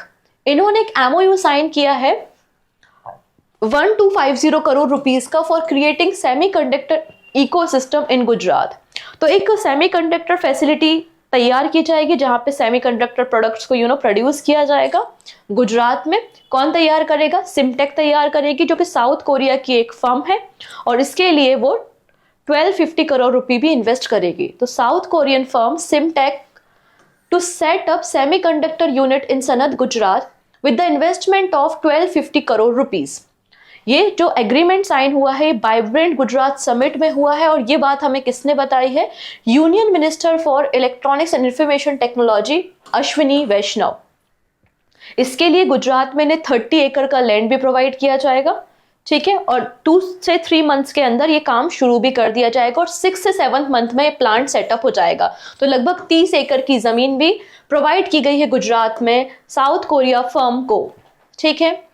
Speaker 1: इन्होंने एक MOU साइन किया है 1250 करोड़ रुपीस का फॉर क्रिएटिंग सेमीकंडक्टर इकोसिस्टम इन गुजरात। तो एक सेमीकंडक्टर फैसिलिटी तैयार की जाएगी जहां पे सेमीकंडक्टर प्रोडक्ट्स को प्रोड्यूस किया जाएगा गुजरात में। कौन तैयार करेगा? सिमटेक तैयार करेगी, जो कि साउथ कोरिया की एक फर्म है और इसके लिए वो 1250 करोड़ रुपए भी इन्वेस्ट करेगी। तो south Korean firm Simmtech to set up semiconductor unit in Sanand Gujarat with the investment of 1250 crore rupees. ये जो एग्रीमेंट साइन हुआ है वाइब्रेंट गुजरात समिट में हुआ है और ये बात हमें किसने बताई है? Union minister for electronics and information technology Ashwini Vaishnaw. इसके लिए गुजरात में 30 एकड़ का लैंड भी प्रोवाइड किया जाएगा, ठीक है, और 2 से 3 मंथ्स के अंदर ये काम शुरू भी कर दिया जाएगा और 6 से 7 मंथ में प्लांट सेटअप हो जाएगा। तो लगभग 30 एकड़ की जमीन भी प्रोवाइड की गई है गुजरात में साउथ कोरिया फर्म को, ठीक है।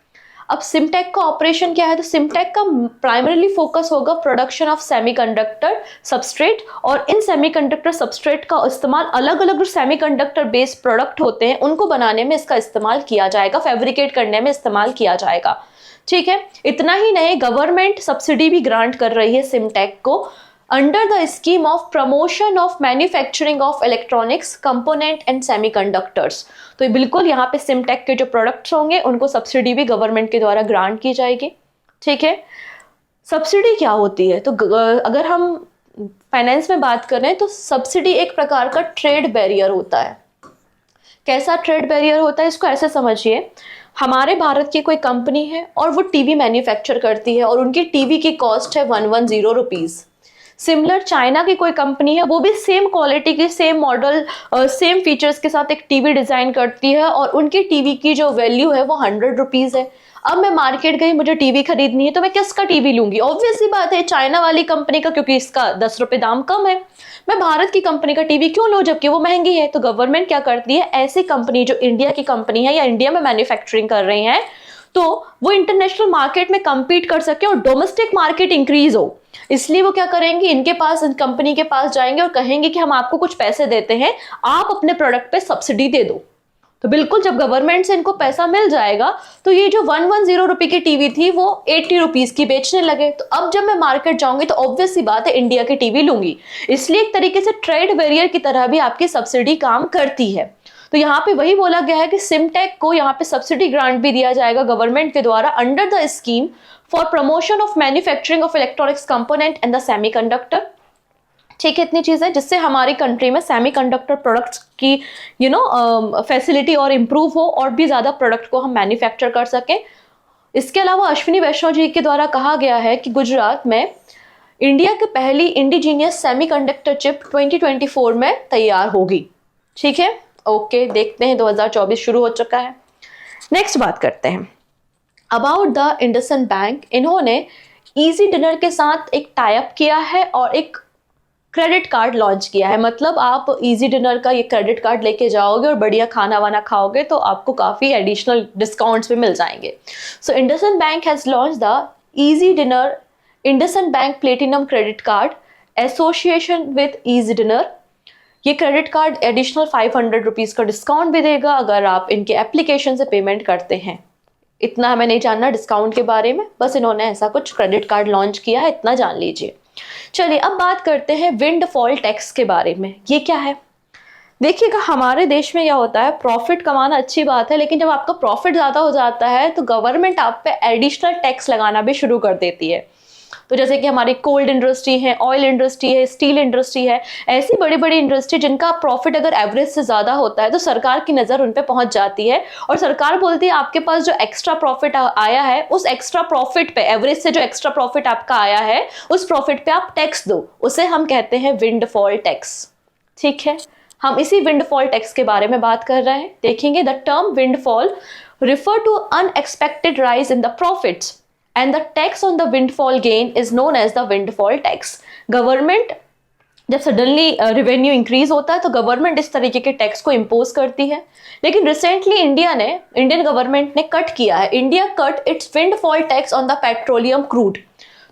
Speaker 1: अब सिमटेक का ऑपरेशन क्या है? तो सिमटेक का प्राइमरीली फोकस होगा प्रोडक्शन ऑफ सेमीकंडक्टर सबस्ट्रेट, और इन सेमीकंडक्टर सबस्ट्रेट का इस्तेमाल अलग अलग जो सेमीकंडक्टर बेस्ड प्रोडक्ट होते हैं उनको बनाने में इसका इस्तेमाल किया जाएगा, फैब्रिकेट करने में इस्तेमाल किया जाएगा, ठीक है। इतना ही नहीं, गवर्नमेंट सब्सिडी भी ग्रांट कर रही है सिमटेक को under the scheme of promotion of manufacturing of electronics component and semiconductors. तो बिल्कुल यहाँ पे सिमटेक के जो प्रोडक्ट्स होंगे उनको सब्सिडी भी गवर्नमेंट के द्वारा ग्रांट की जाएगी, ठीक है। सब्सिडी क्या होती है? तो अगर हम फाइनेंस में बात करें तो सब्सिडी एक प्रकार का ट्रेड बैरियर होता है। कैसा ट्रेड बैरियर होता है? इसको ऐसे समझिए, हमारे भारत की कोई कंपनी है और वो टीवी मैन्युफैक्चर करती है और उनकी टीवी की कॉस्ट है 110 रुपीज। सिमिलर चाइना की कोई कंपनी है, वो भी सेम क्वालिटी की, सेम मॉडल, सेम फीचर्स के साथ एक टीवी डिजाइन करती है और उनकी टीवी की जो वैल्यू है वो 100 रुपीज है। अब मैं मार्केट गई, मुझे टीवी खरीदनी है, तो मैं किसका टीवी लूंगी? ऑब्वियस सी बात है चाइना वाली कंपनी का, क्योंकि इसका 10 रुपए दाम कम है। मैं भारत की कंपनी का टीवी क्यों लूं जबकि वो महंगी है? तो गवर्नमेंट क्या करती है, ऐसी कंपनी जो इंडिया की कंपनी है या इंडिया में मैन्युफैक्चरिंग कर रही है तो वो इंटरनेशनल मार्केट में compete कर सके और डोमेस्टिक मार्केट इंक्रीज हो, इसलिए वो क्या करेंगे, इनके पास, इन कंपनी के पास जाएंगे और कहेंगे कि हम आपको कुछ पैसे देते हैं, आप अपने प्रोडक्ट पे सब्सिडी दे दो। तो बिल्कुल जब गवर्नमेंट से इनको पैसा मिल जाएगा तो ये जो 110 रुपए की टीवी थी वो 80 रुपीज की बेचने लगे। तो अब जब मैं मार्केट जाऊंगी तो ऑब्वियस सी बात है इंडिया की टीवी लूंगी। इसलिए एक तरीके से ट्रेड बैरियर की तरह भी आपकी सब्सिडी काम करती है। तो यहाँ पे वही बोला गया है कि सिमटेक को यहाँ पे सब्सिडी ग्रांट भी दिया जाएगा गवर्नमेंट के द्वारा under the scheme for promotion of manufacturing of electronics component and the semiconductor, ठीक है। इतनी चीजें जिससे हमारी कंट्री में सेमीकंडक्टर प्रोडक्ट्स की फैसिलिटी और इम्प्रूव हो और भी ज्यादा प्रोडक्ट को हम मैन्युफैक्चर कर सकें। इसके अलावा अश्विनी वैष्णव जी के द्वारा कहा गया है कि गुजरात में इंडिया की पहली इंडिजीनियस सेमीकंडक्टर चिप 2024 में तैयार होगी, ठीक है। ओके, देखते हैं 2024 शुरू हो चुका है। नेक्स्ट बात करते हैं अबाउट द इंडसइंड बैंक। इन्होंने इजी डिनर के साथ एक टाई अप किया है और एक क्रेडिट कार्ड लॉन्च किया है। मतलब आप इजी डिनर का ये क्रेडिट कार्ड लेके जाओगे और बढ़िया खाना वाना खाओगे तो आपको काफी एडिशनल डिस्काउंट्स भी मिल जाएंगे। So IndusInd bank has launch the EazyDiner IndusInd bank platinum credit card association with EazyDiner. ये क्रेडिट कार्ड एडिशनल 500 रुपीज का डिस्काउंट भी देगा अगर आप इनके एप्लीकेशन से पेमेंट करते हैं। इतना हमें नहीं जानना डिस्काउंट के बारे में, बस इन्होंने ऐसा कुछ क्रेडिट कार्ड लॉन्च किया है, इतना जान लीजिए। चलिए अब बात करते हैं विंडफॉल टैक्स के बारे में। ये क्या है? देखिएगा हमारे देश में क्या होता है, प्रॉफिट कमाना अच्छी बात है, लेकिन जब आपका प्रॉफिट ज़्यादा हो जाता है तो गवर्नमेंट आप पे एडिशनल टैक्स लगाना भी शुरू कर देती है। तो जैसे कि हमारी कोल्ड इंडस्ट्री है, ऑयल इंडस्ट्री है, स्टील इंडस्ट्री है, ऐसी बड़ी बड़ी इंडस्ट्री जिनका प्रॉफिट अगर एवरेज से ज़्यादा होता है तो सरकार की नज़र उन पे पहुंच जाती है और सरकार बोलती है आपके पास जो एक्स्ट्रा प्रॉफिट आया है उस एक्स्ट्रा प्रॉफिट पे, एवरेज से जो एक्स्ट्रा प्रॉफिट आपका आया है उस प्रॉफिट पे आप टैक्स दो। उसे हम कहते हैं विंडफॉल टैक्स। ठीक है, हम इसी विंडफॉल टैक्स के बारे में बात कर रहे हैं। देखेंगे the term windfall refer to unexpected rise in the profits and the tax on the windfall gain is known as the windfall tax. Government जब सडनली रेवेन्यू इंक्रीज होता है तो गवर्नमेंट इस तरीके के टैक्स को इम्पोज करती है, लेकिन रिसेंटली इंडियन गवर्नमेंट ने कट किया है। India cut it's windfall tax on the petroleum crude.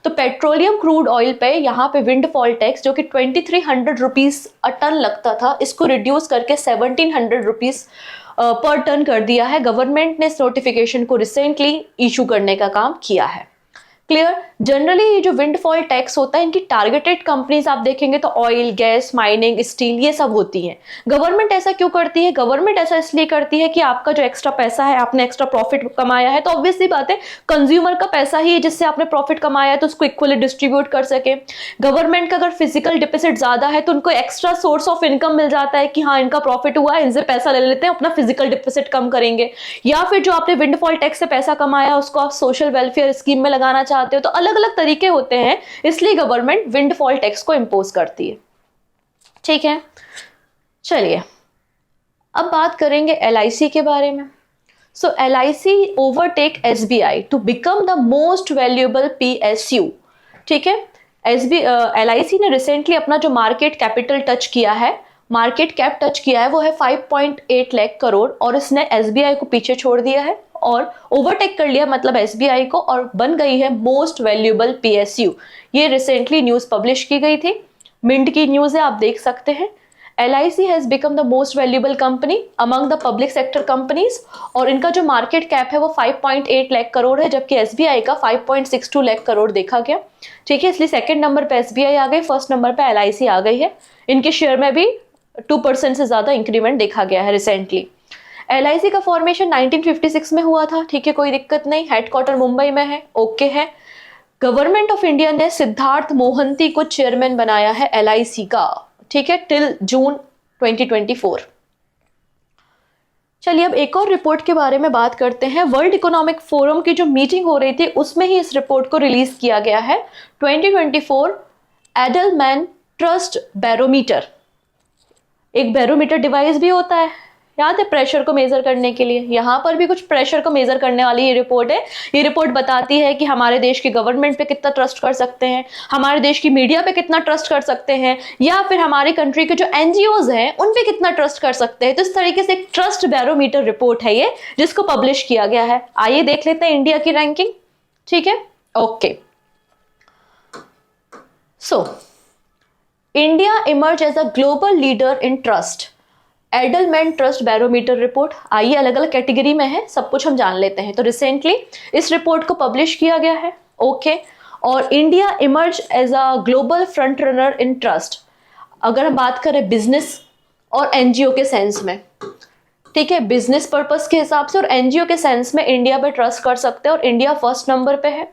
Speaker 1: तो पेट्रोलियम क्रूड ऑयल पे यहाँ पे विंडफॉल टैक्स जो कि 2300 रुपीज अ टन लगता था, इसको रिड्यूस करके 1700 रुपीज पर टन कर दिया है। गवर्नमेंट ने इस नोटिफिकेशन को रिसेंटली इशू करने का काम किया है। क्लियर। जनरली ये जो विंडफॉल टैक्स होता है इनकी टारगेटेड कंपनीज आप देखेंगे तो ऑयल, गैस, माइनिंग, स्टील ये सब होती हैं। गवर्नमेंट ऐसा क्यों करती है? गवर्नमेंट ऐसा इसलिए करती है कि आपका जो एक्स्ट्रा पैसा है, आपने एक्स्ट्रा प्रॉफिट कमाया है, तो ऑब्वियसली बात है कंज्यूमर का पैसा ही है जिससे आपने प्रॉफिट कमाया है, तो उसको इक्वली डिस्ट्रीब्यूट कर सके। गवर्नमेंट का अगर फिजिकल डिपोजिट ज्यादा है तो उनको एक्स्ट्रा सोर्स ऑफ इनकम मिल जाता है कि हाँ इनका प्रॉफिट हुआ है, इनसे पैसा ले लेते हैं, अपना फिजिकल डिपोजिट कम करेंगे। या फिर जो आपने विंडफॉल टैक्स से पैसा कमाया उसको आप सोशल वेलफेयर स्कीम में लगाना चाहते हो, तो अलग अलग तरीके होते हैं, इसलिए गवर्नमेंट विंडफॉल टैक्स को इंपोज करती है। ठीक है, चलिए अब बात करेंगे एलआईसी के बारे में। So LIC overtake SBI to become the most valuable PSU. ठीक है, एलआईसी ने रिसेंटली अपना जो मार्केट कैपिटल टच किया है, मार्केट कैप टच किया है, वो है 5.8 लाख करोड़ और इसने एसबीआई को पीछे छोड़ दिया है और ओवरटेक कर लिया मतलब एसबीआई को, और बन गई है मोस्ट वैल्यूएबल पीएसयू। ये रिसेंटली न्यूज पब्लिश की गई थी, मिंट की न्यूज है, आप देख सकते हैं। LIC has become the most valuable company among the public sector companies और इनका जो मार्केट कैप है वो 5.8 लाख करोड़ है, जबकि एसबीआई का 5.62 लाख करोड़ देखा गया। ठीक है, इसलिए सेकंड नंबर पे एसबीआई आ गई, फर्स्ट नंबर पे LIC आ गई है। इनके शेयर में भी 2% से ज्यादा इंक्रीमेंट देखा गया है रिसेंटली। LIC का फॉर्मेशन 1956 में हुआ था। ठीक है, कोई दिक्कत नहीं, हेडक्वार्टर मुंबई में है, ओके है। गवर्नमेंट ऑफ इंडिया ने सिद्धार्थ मोहंती को चेयरमैन बनाया है LIC का, ठीक है, टिल जून 2024। चलिए अब एक और रिपोर्ट के बारे में बात करते हैं। वर्ल्ड इकोनॉमिक फोरम की जो मीटिंग हो रही थी उसमें ही इस रिपोर्ट को रिलीज किया गया है। 2024 एडलमैन ट्रस्ट बैरोमीटर, एक बैरोमीटर डिवाइस भी होता है, याद है, प्रेशर को मेजर करने के लिए। यहाँ पर भी कुछ प्रेशर को मेजर करने वाली ये रिपोर्ट है। ये रिपोर्ट बताती है कि हमारे देश की गवर्नमेंट पे कितना ट्रस्ट कर सकते हैं, हमारे देश की मीडिया पे कितना ट्रस्ट कर सकते हैं, या फिर हमारी कंट्री के जो एनजीओज हैं उन पे कितना ट्रस्ट कर सकते हैं। तो इस तरीके से एक ट्रस्ट बैरोमीटर रिपोर्ट है ये, जिसको पब्लिश किया गया है। आइए देख लेते हैं इंडिया की रैंकिंग। ठीक है, okay. So India emerge as a global leader in trust, Edelman trust barometer report. आइए अलग अलग कैटेगरी में है, सब कुछ हम जान लेते हैं। तो रिसेंटली इस रिपोर्ट को पब्लिश किया गया है, ओके। और India emerge as a global front runner in trust, अगर हम बात करें बिजनेस और एनजीओ के सेंस में, ठीक है, बिजनेस पर्पस के हिसाब से और एनजीओ के सेंस में इंडिया पे ट्रस्ट कर सकते हैं और इंडिया फर्स्ट नंबर पे है।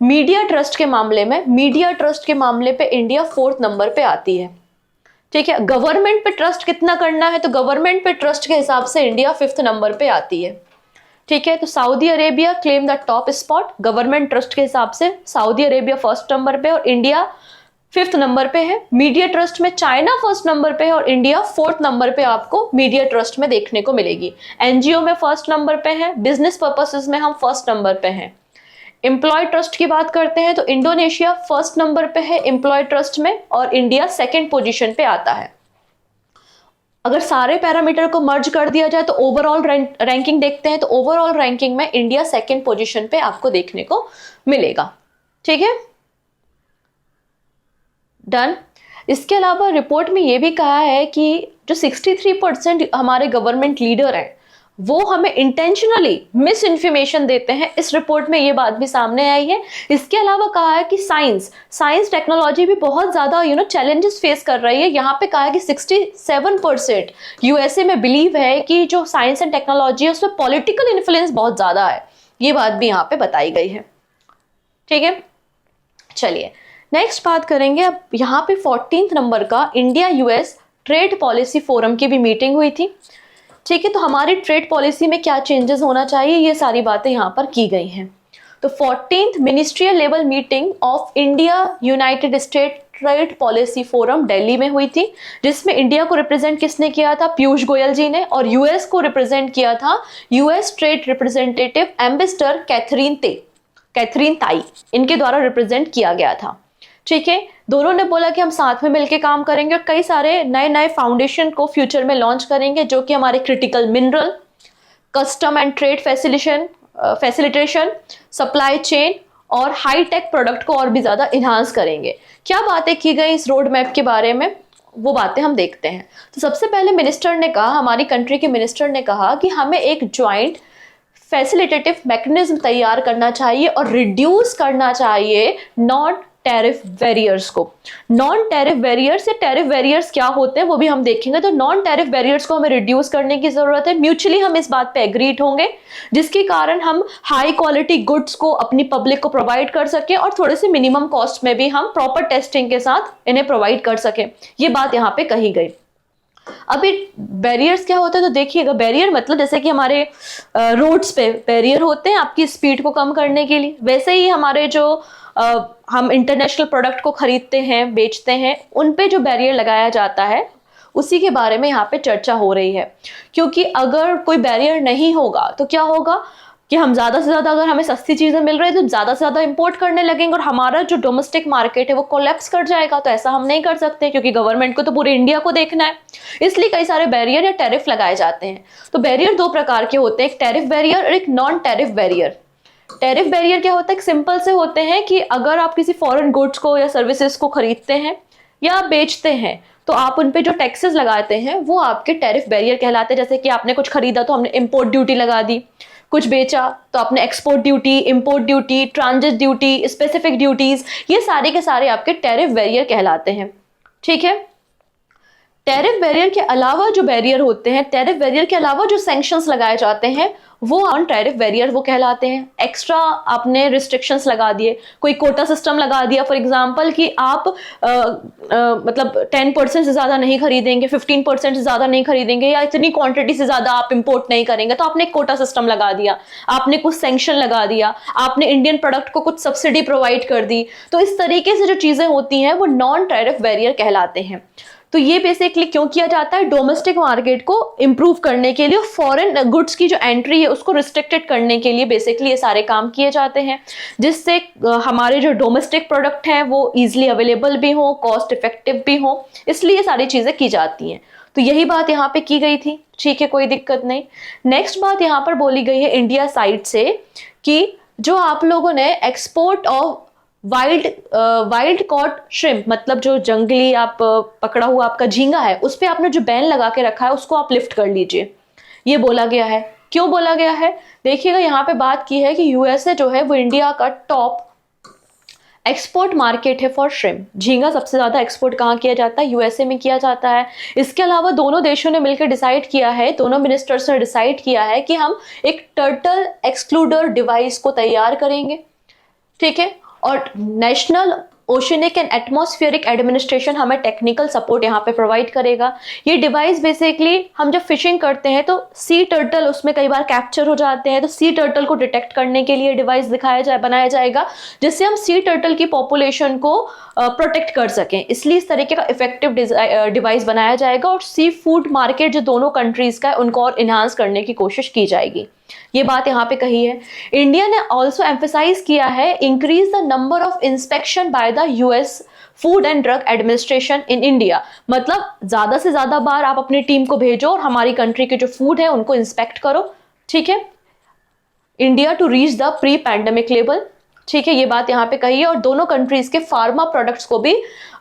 Speaker 1: मीडिया ट्रस्ट के मामले पे इंडिया 4th नंबर पे आती है। ठीक है, गवर्नमेंट पे ट्रस्ट कितना करना है, तो गवर्नमेंट पे ट्रस्ट के हिसाब से इंडिया 5th नंबर पे आती है। ठीक है, तो Saudi Arabia claim the top spot, government trust के हिसाब से सऊदी अरेबिया 1st नंबर पे और इंडिया 5th नंबर पे है। मीडिया ट्रस्ट में चाइना 1st नंबर पे है और इंडिया 4th नंबर पे आपको मीडिया ट्रस्ट में देखने को मिलेगी। एनजीओ में 1st नंबर पे है, बिजनेस पर्पसेस में हम 1st नंबर पे हैं। एम्प्लॉय ट्रस्ट की बात करते हैं तो इंडोनेशिया 1st नंबर पे है एम्प्लॉय ट्रस्ट में और इंडिया 2nd पोजीशन पे आता है। अगर सारे पैरामीटर को मर्ज कर दिया जाए तो ओवरऑल रैंकिंग देखते हैं, तो ओवरऑल रैंकिंग में इंडिया 2nd पोजीशन पे आपको देखने को मिलेगा। ठीक है, डन। इसके अलावा रिपोर्ट में यह भी कहा है कि जो 63% हमारे गवर्नमेंट लीडर हैं वो हमें इंटेंशनली मिस इन्फॉर्मेशन देते हैं। इस रिपोर्ट में ये बात भी सामने आई है। इसके अलावा कहा है कि साइंस टेक्नोलॉजी भी बहुत ज्यादा चैलेंजेस फेस कर रही है। यहाँ पे कहा है कि 67% यूएसए में बिलीव है कि जो साइंस एंड टेक्नोलॉजी है उसमें पॉलिटिकल इन्फ्लुएंस बहुत ज्यादा है। ये बात भी यहाँ पे बताई गई है। ठीक है, चलिए नेक्स्ट बात करेंगे। अब यहाँ पे 14 नंबर का India US trade policy forum की भी मीटिंग हुई थी। ठीक है, तो हमारी ट्रेड पॉलिसी में क्या चेंजेस होना चाहिए, ये सारी बातें यहाँ पर की गई हैं। तो 14th ministerial level meeting of India United state trade policy forum Delhi में हुई थी, जिसमें इंडिया को रिप्रेजेंट किसने किया था, पीयूष गोयल जी ने, और यूएस को रिप्रेजेंट किया था US trade representative ambassador Katherine Tai, इनके द्वारा रिप्रेजेंट किया गया था। ठीक है, दोनों ने बोला कि हम साथ में मिलकर काम करेंगे और कई सारे नए नए फाउंडेशन को फ्यूचर में लॉन्च करेंगे, जो कि हमारे critical mineral, custom and trade facilitation, supply chain और हाई टेक प्रोडक्ट को और भी ज्यादा इन्हांस करेंगे। क्या बातें की गई इस रोड मैप के बारे में, वो बातें हम देखते हैं। तो सबसे पहले मिनिस्टर ने कहा, हमारी कंट्री के मिनिस्टर ने कहा कि हमें एक ज्वाइंट फैसिलिटेटिव मैकेनिज्म तैयार करना चाहिए और रिड्यूस करना चाहिए नॉन टैरिफ बैरियर्स को। नॉन टैरिफ बैरियर्स या टैरिफ बैरियर्स क्या होते हैं वो भी हम देखेंगे। तो नॉन टैरिफ बैरियर्स को हमें रिड्यूस करने की जरूरत है। म्यूचुअली हम इस बात पे एग्रीड होंगे, जिसके कारण हम हाई क्वालिटी गुड्स को अपनी पब्लिक को प्रोवाइड कर सकें और थोड़े से मिनिमम कॉस्ट में भी हम प्रॉपर टेस्टिंग के साथ इन्हें प्रोवाइड कर सकें। ये बात यहाँ पे कही गई। अभी बैरियर्स क्या होता है, तो देखिएगा, बैरियर मतलब जैसे कि हमारे रोड्स पे बैरियर होते हैं आपकी स्पीड को कम करने के लिए, वैसे ही हमारे जो हम इंटरनेशनल प्रोडक्ट को खरीदते हैं, बेचते हैं, उन पे जो बैरियर लगाया जाता है उसी के बारे में यहाँ पे चर्चा हो रही है। क्योंकि अगर कोई बैरियर नहीं होगा तो क्या होगा कि हम ज्यादा से ज्यादा, अगर हमें सस्ती चीजें मिल रही है तो ज्यादा से ज्यादा इंपोर्ट करने लगेंगे और हमारा जो डोमेस्टिक मार्केट है वो कोलैप्स कर जाएगा। तो ऐसा हम नहीं कर सकते, क्योंकि गवर्नमेंट को तो पूरे इंडिया को देखना है। इसलिए कई सारे बैरियर या टैरिफ लगाए जाते हैं। तो बैरियर दो प्रकार के होते हैं, एक टैरिफ बैरियर और एक non tariff barrier. Tariff barrier क्या होता है, एक सिंपल से होते हैं कि अगर आप किसी फॉरेन गुड्स को या सर्विसेज को खरीदते हैं या बेचते हैं तो आप उन पे जो टैक्सेस लगाते हैं वो आपके टैरिफ बैरियर कहलाते हैं। जैसे कि आपने कुछ खरीदा तो हमने इंपोर्ट ड्यूटी लगा दी, कुछ बेचा तो आपने export duty, import duty, transit duty, specific duties, ये सारे के सारे आपके टैरिफ बैरियर कहलाते हैं। ठीक है, टैरिफ बैरियर के अलावा जो बैरियर होते हैं, टैरिफ बैरियर के अलावा जो सैंक्शंस लगाए जाते हैं वो ऑन टैरिफ बैरियर वो कहलाते हैं। एक्स्ट्रा आपने रिस्ट्रिक्शंस लगा दिए, कोई कोटा सिस्टम लगा दिया फॉर एग्जांपल कि आप मतलब 10% से ज्यादा नहीं खरीदेंगे, 15% से ज्यादा नहीं खरीदेंगे, या इतनी क्वांटिटी से ज्यादा आप इंपोर्ट नहीं करेंगे, तो आपने एक कोटा सिस्टम लगा दिया, आपने कुछ सैंक्शन लगा दिया, आपने इंडियन प्रोडक्ट को कुछ सब्सिडी प्रोवाइड कर दी। तो इस तरीके से जो चीजें होती हैं वो नॉन टैरिफ बैरियर कहलाते हैं। तो ये बेसिकली क्यों किया जाता है, डोमेस्टिक मार्केट को इंप्रूव करने के लिए, फॉरेन गुड्स की जो एंट्री है उसको रिस्ट्रिक्टेड करने के लिए बेसिकली ये सारे काम किए जाते हैं, जिससे हमारे जो डोमेस्टिक प्रोडक्ट हैं वो इजीली अवेलेबल भी हो, कॉस्ट इफेक्टिव भी हो, इसलिए ये सारी चीजें की जाती हैं। तो यही बात यहाँ पे की गई थी। ठीक है, कोई दिक्कत नहीं। नेक्स्ट बात यहाँ पर बोली गई है इंडिया साइड से कि जो आप लोगों ने export of wild caught shrimp, मतलब जो जंगली आप पकड़ा हुआ आपका झींगा है, उस पे आपने जो बैन लगा के रखा है उसको आप लिफ्ट कर लीजिए, ये बोला गया है। क्यों बोला गया है, देखिएगा यहाँ पे बात की है कि यूएसए जो है वो इंडिया का टॉप एक्सपोर्ट मार्केट है फॉर श्रिम्प। झींगा सबसे ज्यादा एक्सपोर्ट कहाँ किया जाता है, यूएसए में किया जाता है। इसके अलावा दोनों देशों ने मिलकर डिसाइड किया है, दोनों मिनिस्टर्स ने डिसाइड किया है कि हम एक टर्टल एक्सक्लूडर डिवाइस को तैयार करेंगे। ठीक है, और national oceanic and atmospheric administration हमें टेक्निकल सपोर्ट यहाँ पे प्रोवाइड करेगा। ये डिवाइस बेसिकली हम जब फिशिंग करते हैं तो सी टर्टल उसमें कई बार कैप्चर हो जाते हैं, तो सी टर्टल को डिटेक्ट करने के लिए डिवाइस बनाया जाएगा, जिससे हम सी टर्टल की पॉपुलेशन को प्रोटेक्ट कर सकें। इसलिए इस तरीके का इफेक्टिव डिवाइस बनाया जाएगा और सी फूड मार्केट जो दोनों कंट्रीज का है उनको और इन्हांस करने की कोशिश की जाएगी। ये बात यहाँ पे कही है। इंडिया ने ऑल्सो एम्फेसाइज किया है increase the number of inspection by the US food and drug administration in India, मतलब ज्यादा से ज्यादा बार आप अपनी टीम को भेजो और हमारी कंट्री के जो फूड है उनको इंस्पेक्ट करो। ठीक है, India to reach the pre pandemic level. ठीक है, ये बात यहाँ पे कही है। और दोनों कंट्रीज के फार्मा प्रोडक्ट्स को भी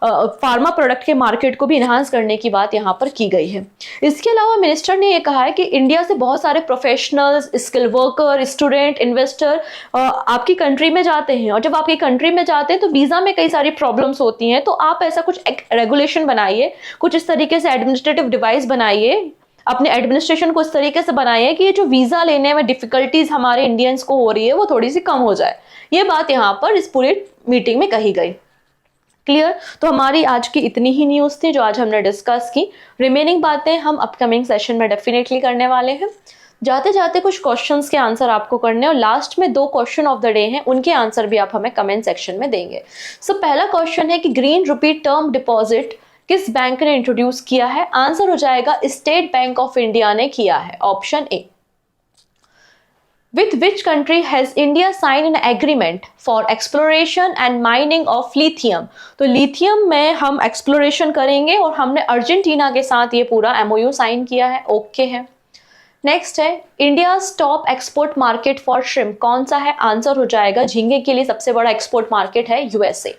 Speaker 1: फार्मा प्रोडक्ट के मार्केट को भी इन्हांस करने की बात यहाँ पर की गई है। इसके अलावा मिनिस्टर ने ये कहा है कि इंडिया से बहुत सारे professionals, skill worker, student, investor आपकी कंट्री में जाते हैं, और जब आपकी कंट्री में जाते हैं तो वीजा में कई सारी प्रॉब्लम्स होती हैं। तो आप ऐसा कुछ रेगुलेशन बनाइए, कुछ इस तरीके से एडमिनिस्ट्रेटिव डिवाइस बनाइए, अपने एडमिनिस्ट्रेशन को इस तरीके से बनाइए कि ये जो वीजा लेने में डिफिकल्टीज हमारे इंडियंस को हो रही है वो थोड़ी सी कम हो जाए। ये बात यहाँ पर इस पूरी मीटिंग में कही गई। क्लियर? तो हमारी आज की इतनी ही न्यूज थी जो आज हमने डिस्कस की। रिमेनिंग बातें हम अपकमिंग सेशन में डेफिनेटली करने वाले हैं। जाते जाते कुछ क्वेश्चंस के आंसर आपको करने, और लास्ट में 2 क्वेश्चन ऑफ द डे हैं, उनके आंसर भी आप हमें कमेंट सेक्शन में देंगे। सो पहला क्वेश्चन है कि ग्रीन रुपी टर्म डिपॉजिट किस बैंक ने इंट्रोड्यूस किया है? आंसर हो जाएगा स्टेट बैंक ऑफ इंडिया ने किया है, option A. With which country has India signed an agreement for exploration and mining of lithium? तो लिथियम में हम एक्सप्लोरेशन करेंगे और हमने अर्जेंटीना के साथ ये पूरा MOU साइन किया है, ओके है। नेक्स्ट है India top export market for shrimp कौन सा है? आंसर हो जाएगा झींगे के लिए सबसे बड़ा एक्सपोर्ट मार्केट है USA।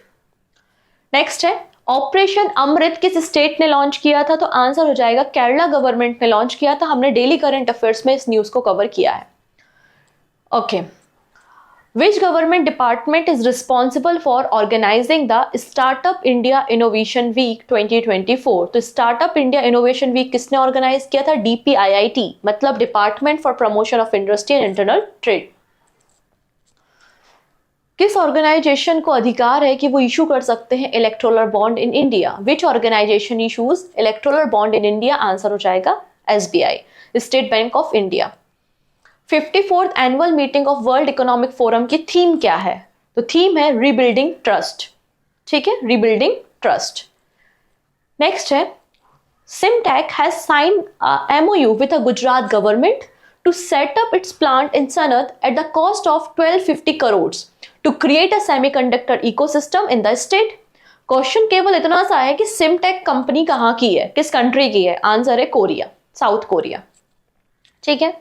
Speaker 1: नेक्स्ट है ऑपरेशन अमृत किस स्टेट ने लॉन्च किया था? तो आंसर हो जाएगा केरला गवर्नमेंट ने लॉन्च किया था। हमने डेली करंट अफेयर्स में इस न्यूज को कवर किया है, okay. Which government department is responsible for organising the startup India innovation week 2024? तो स्टार्टअप इंडिया इनोवेशन वीक किसने ऑर्गेनाइज किया था? DPIIT, मतलब department for promotion of industry and internal trade. किस ऑर्गेनाइजेशन को अधिकार है कि वो इशू कर सकते हैं electoral bond in India? Which organisation issues electoral bond in India? Answer हो जाएगा SBI, State Bank of India. 54th annual meeting of world economic forum की थीम क्या है? तो थीम है रीबिल्डिंग ट्रस्ट, ठीक है, रीबिल्डिंग ट्रस्ट। नेक्स्ट है Simmtech has signed MOU with the Gujarat government to set up its plant in Sanand at the cost of 1250 crore to create a semiconductor ecosystem in the state. Question केवल इतना सा है कि सिमटेक company कहाँ की है, किस कंट्री की है? आंसर है कोरिया, साउथ कोरिया, ठीक है।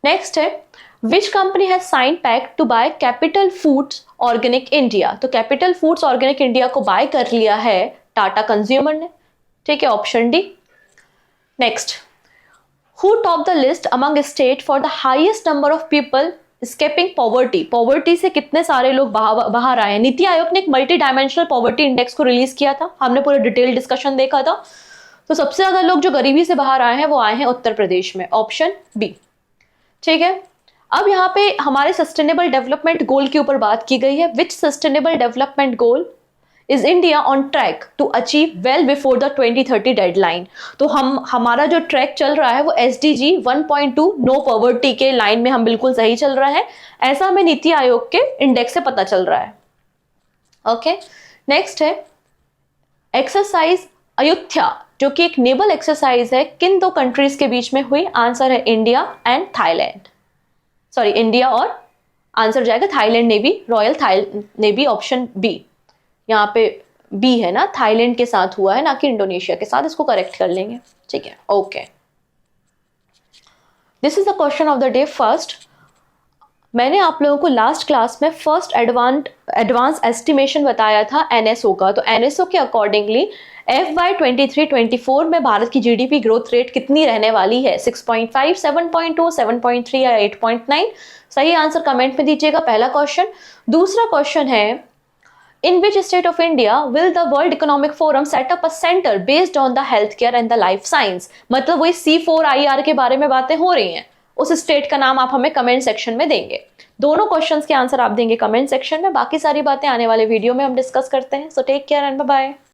Speaker 1: नेक्स्ट है which company has sign pact to buy Capital Foods Organic India? तो कैपिटल फूड्स ऑर्गेनिक इंडिया को बाय कर लिया है टाटा कंज्यूमर ने, ठीक है, option D. Next who top the list among state for the highest number of people escaping poverty? Poverty से कितने सारे लोग बाहर आए हैं? नीति आयोग ने एक मल्टी डायमेंशनल पॉवर्टी इंडेक्स को रिलीज किया था, हमने पूरा डिटेल डिस्कशन देखा था। तो सबसे ज्यादा लोग जो गरीबी से बाहर आए हैं वो आए हैं उत्तर प्रदेश में, ऑप्शन बी, ठीक है। अब यहाँ पे हमारे सस्टेनेबल डेवलपमेंट गोल के ऊपर बात की गई है। Which sustainable development goal is India on track to achieve well before the 2030 deadline? तो हमारा जो ट्रैक चल रहा है वो SDG 1.2 नो पॉवर्टी के लाइन में हम बिल्कुल सही चल रहा है, ऐसा हमें नीति आयोग के इंडेक्स से पता चल रहा है, ओके। नेक्स्ट है एक्सरसाइज अयोध्या जो कि एक नेवल एक्सरसाइज है, किन 2 कंट्रीज के बीच में हुई? आंसर है India and Thailand, sorry India और आंसर जाएगा Thailand navy, royal Thailand navy, option B. यहाँ पे बी है ना, थाईलैंड के साथ हुआ है ना कि इंडोनेशिया के साथ, इसको करेक्ट कर लेंगे, ठीक है, okay. This is the question of the day first. मैंने आप लोगों को लास्ट क्लास में फर्स्ट एडवांस एस्टिमेशन बताया था NSO का। तो NSO के अकॉर्डिंगली FY 23-24 में भारत की GDP ग्रोथ रेट कितनी रहने वाली है? 6.5, 7.2, 7.3 या 8.9? सही आंसर कमेंट में दीजिएगा, पहला क्वेश्चन। दूसरा क्वेश्चन है in which state of India will the world economic forum set up a centre based on the health care and the life science? मतलब वही C4IR के बारे में बातें हो रही हैं, उस स्टेट का नाम आप हमें कमेंट सेक्शन में देंगे। दोनों क्वेश्चंस के आंसर आप देंगे कमेंट सेक्शन में, बाकी सारी बातें आने वाले वीडियो में हम डिस्कस करते हैं। So take care and bye bye.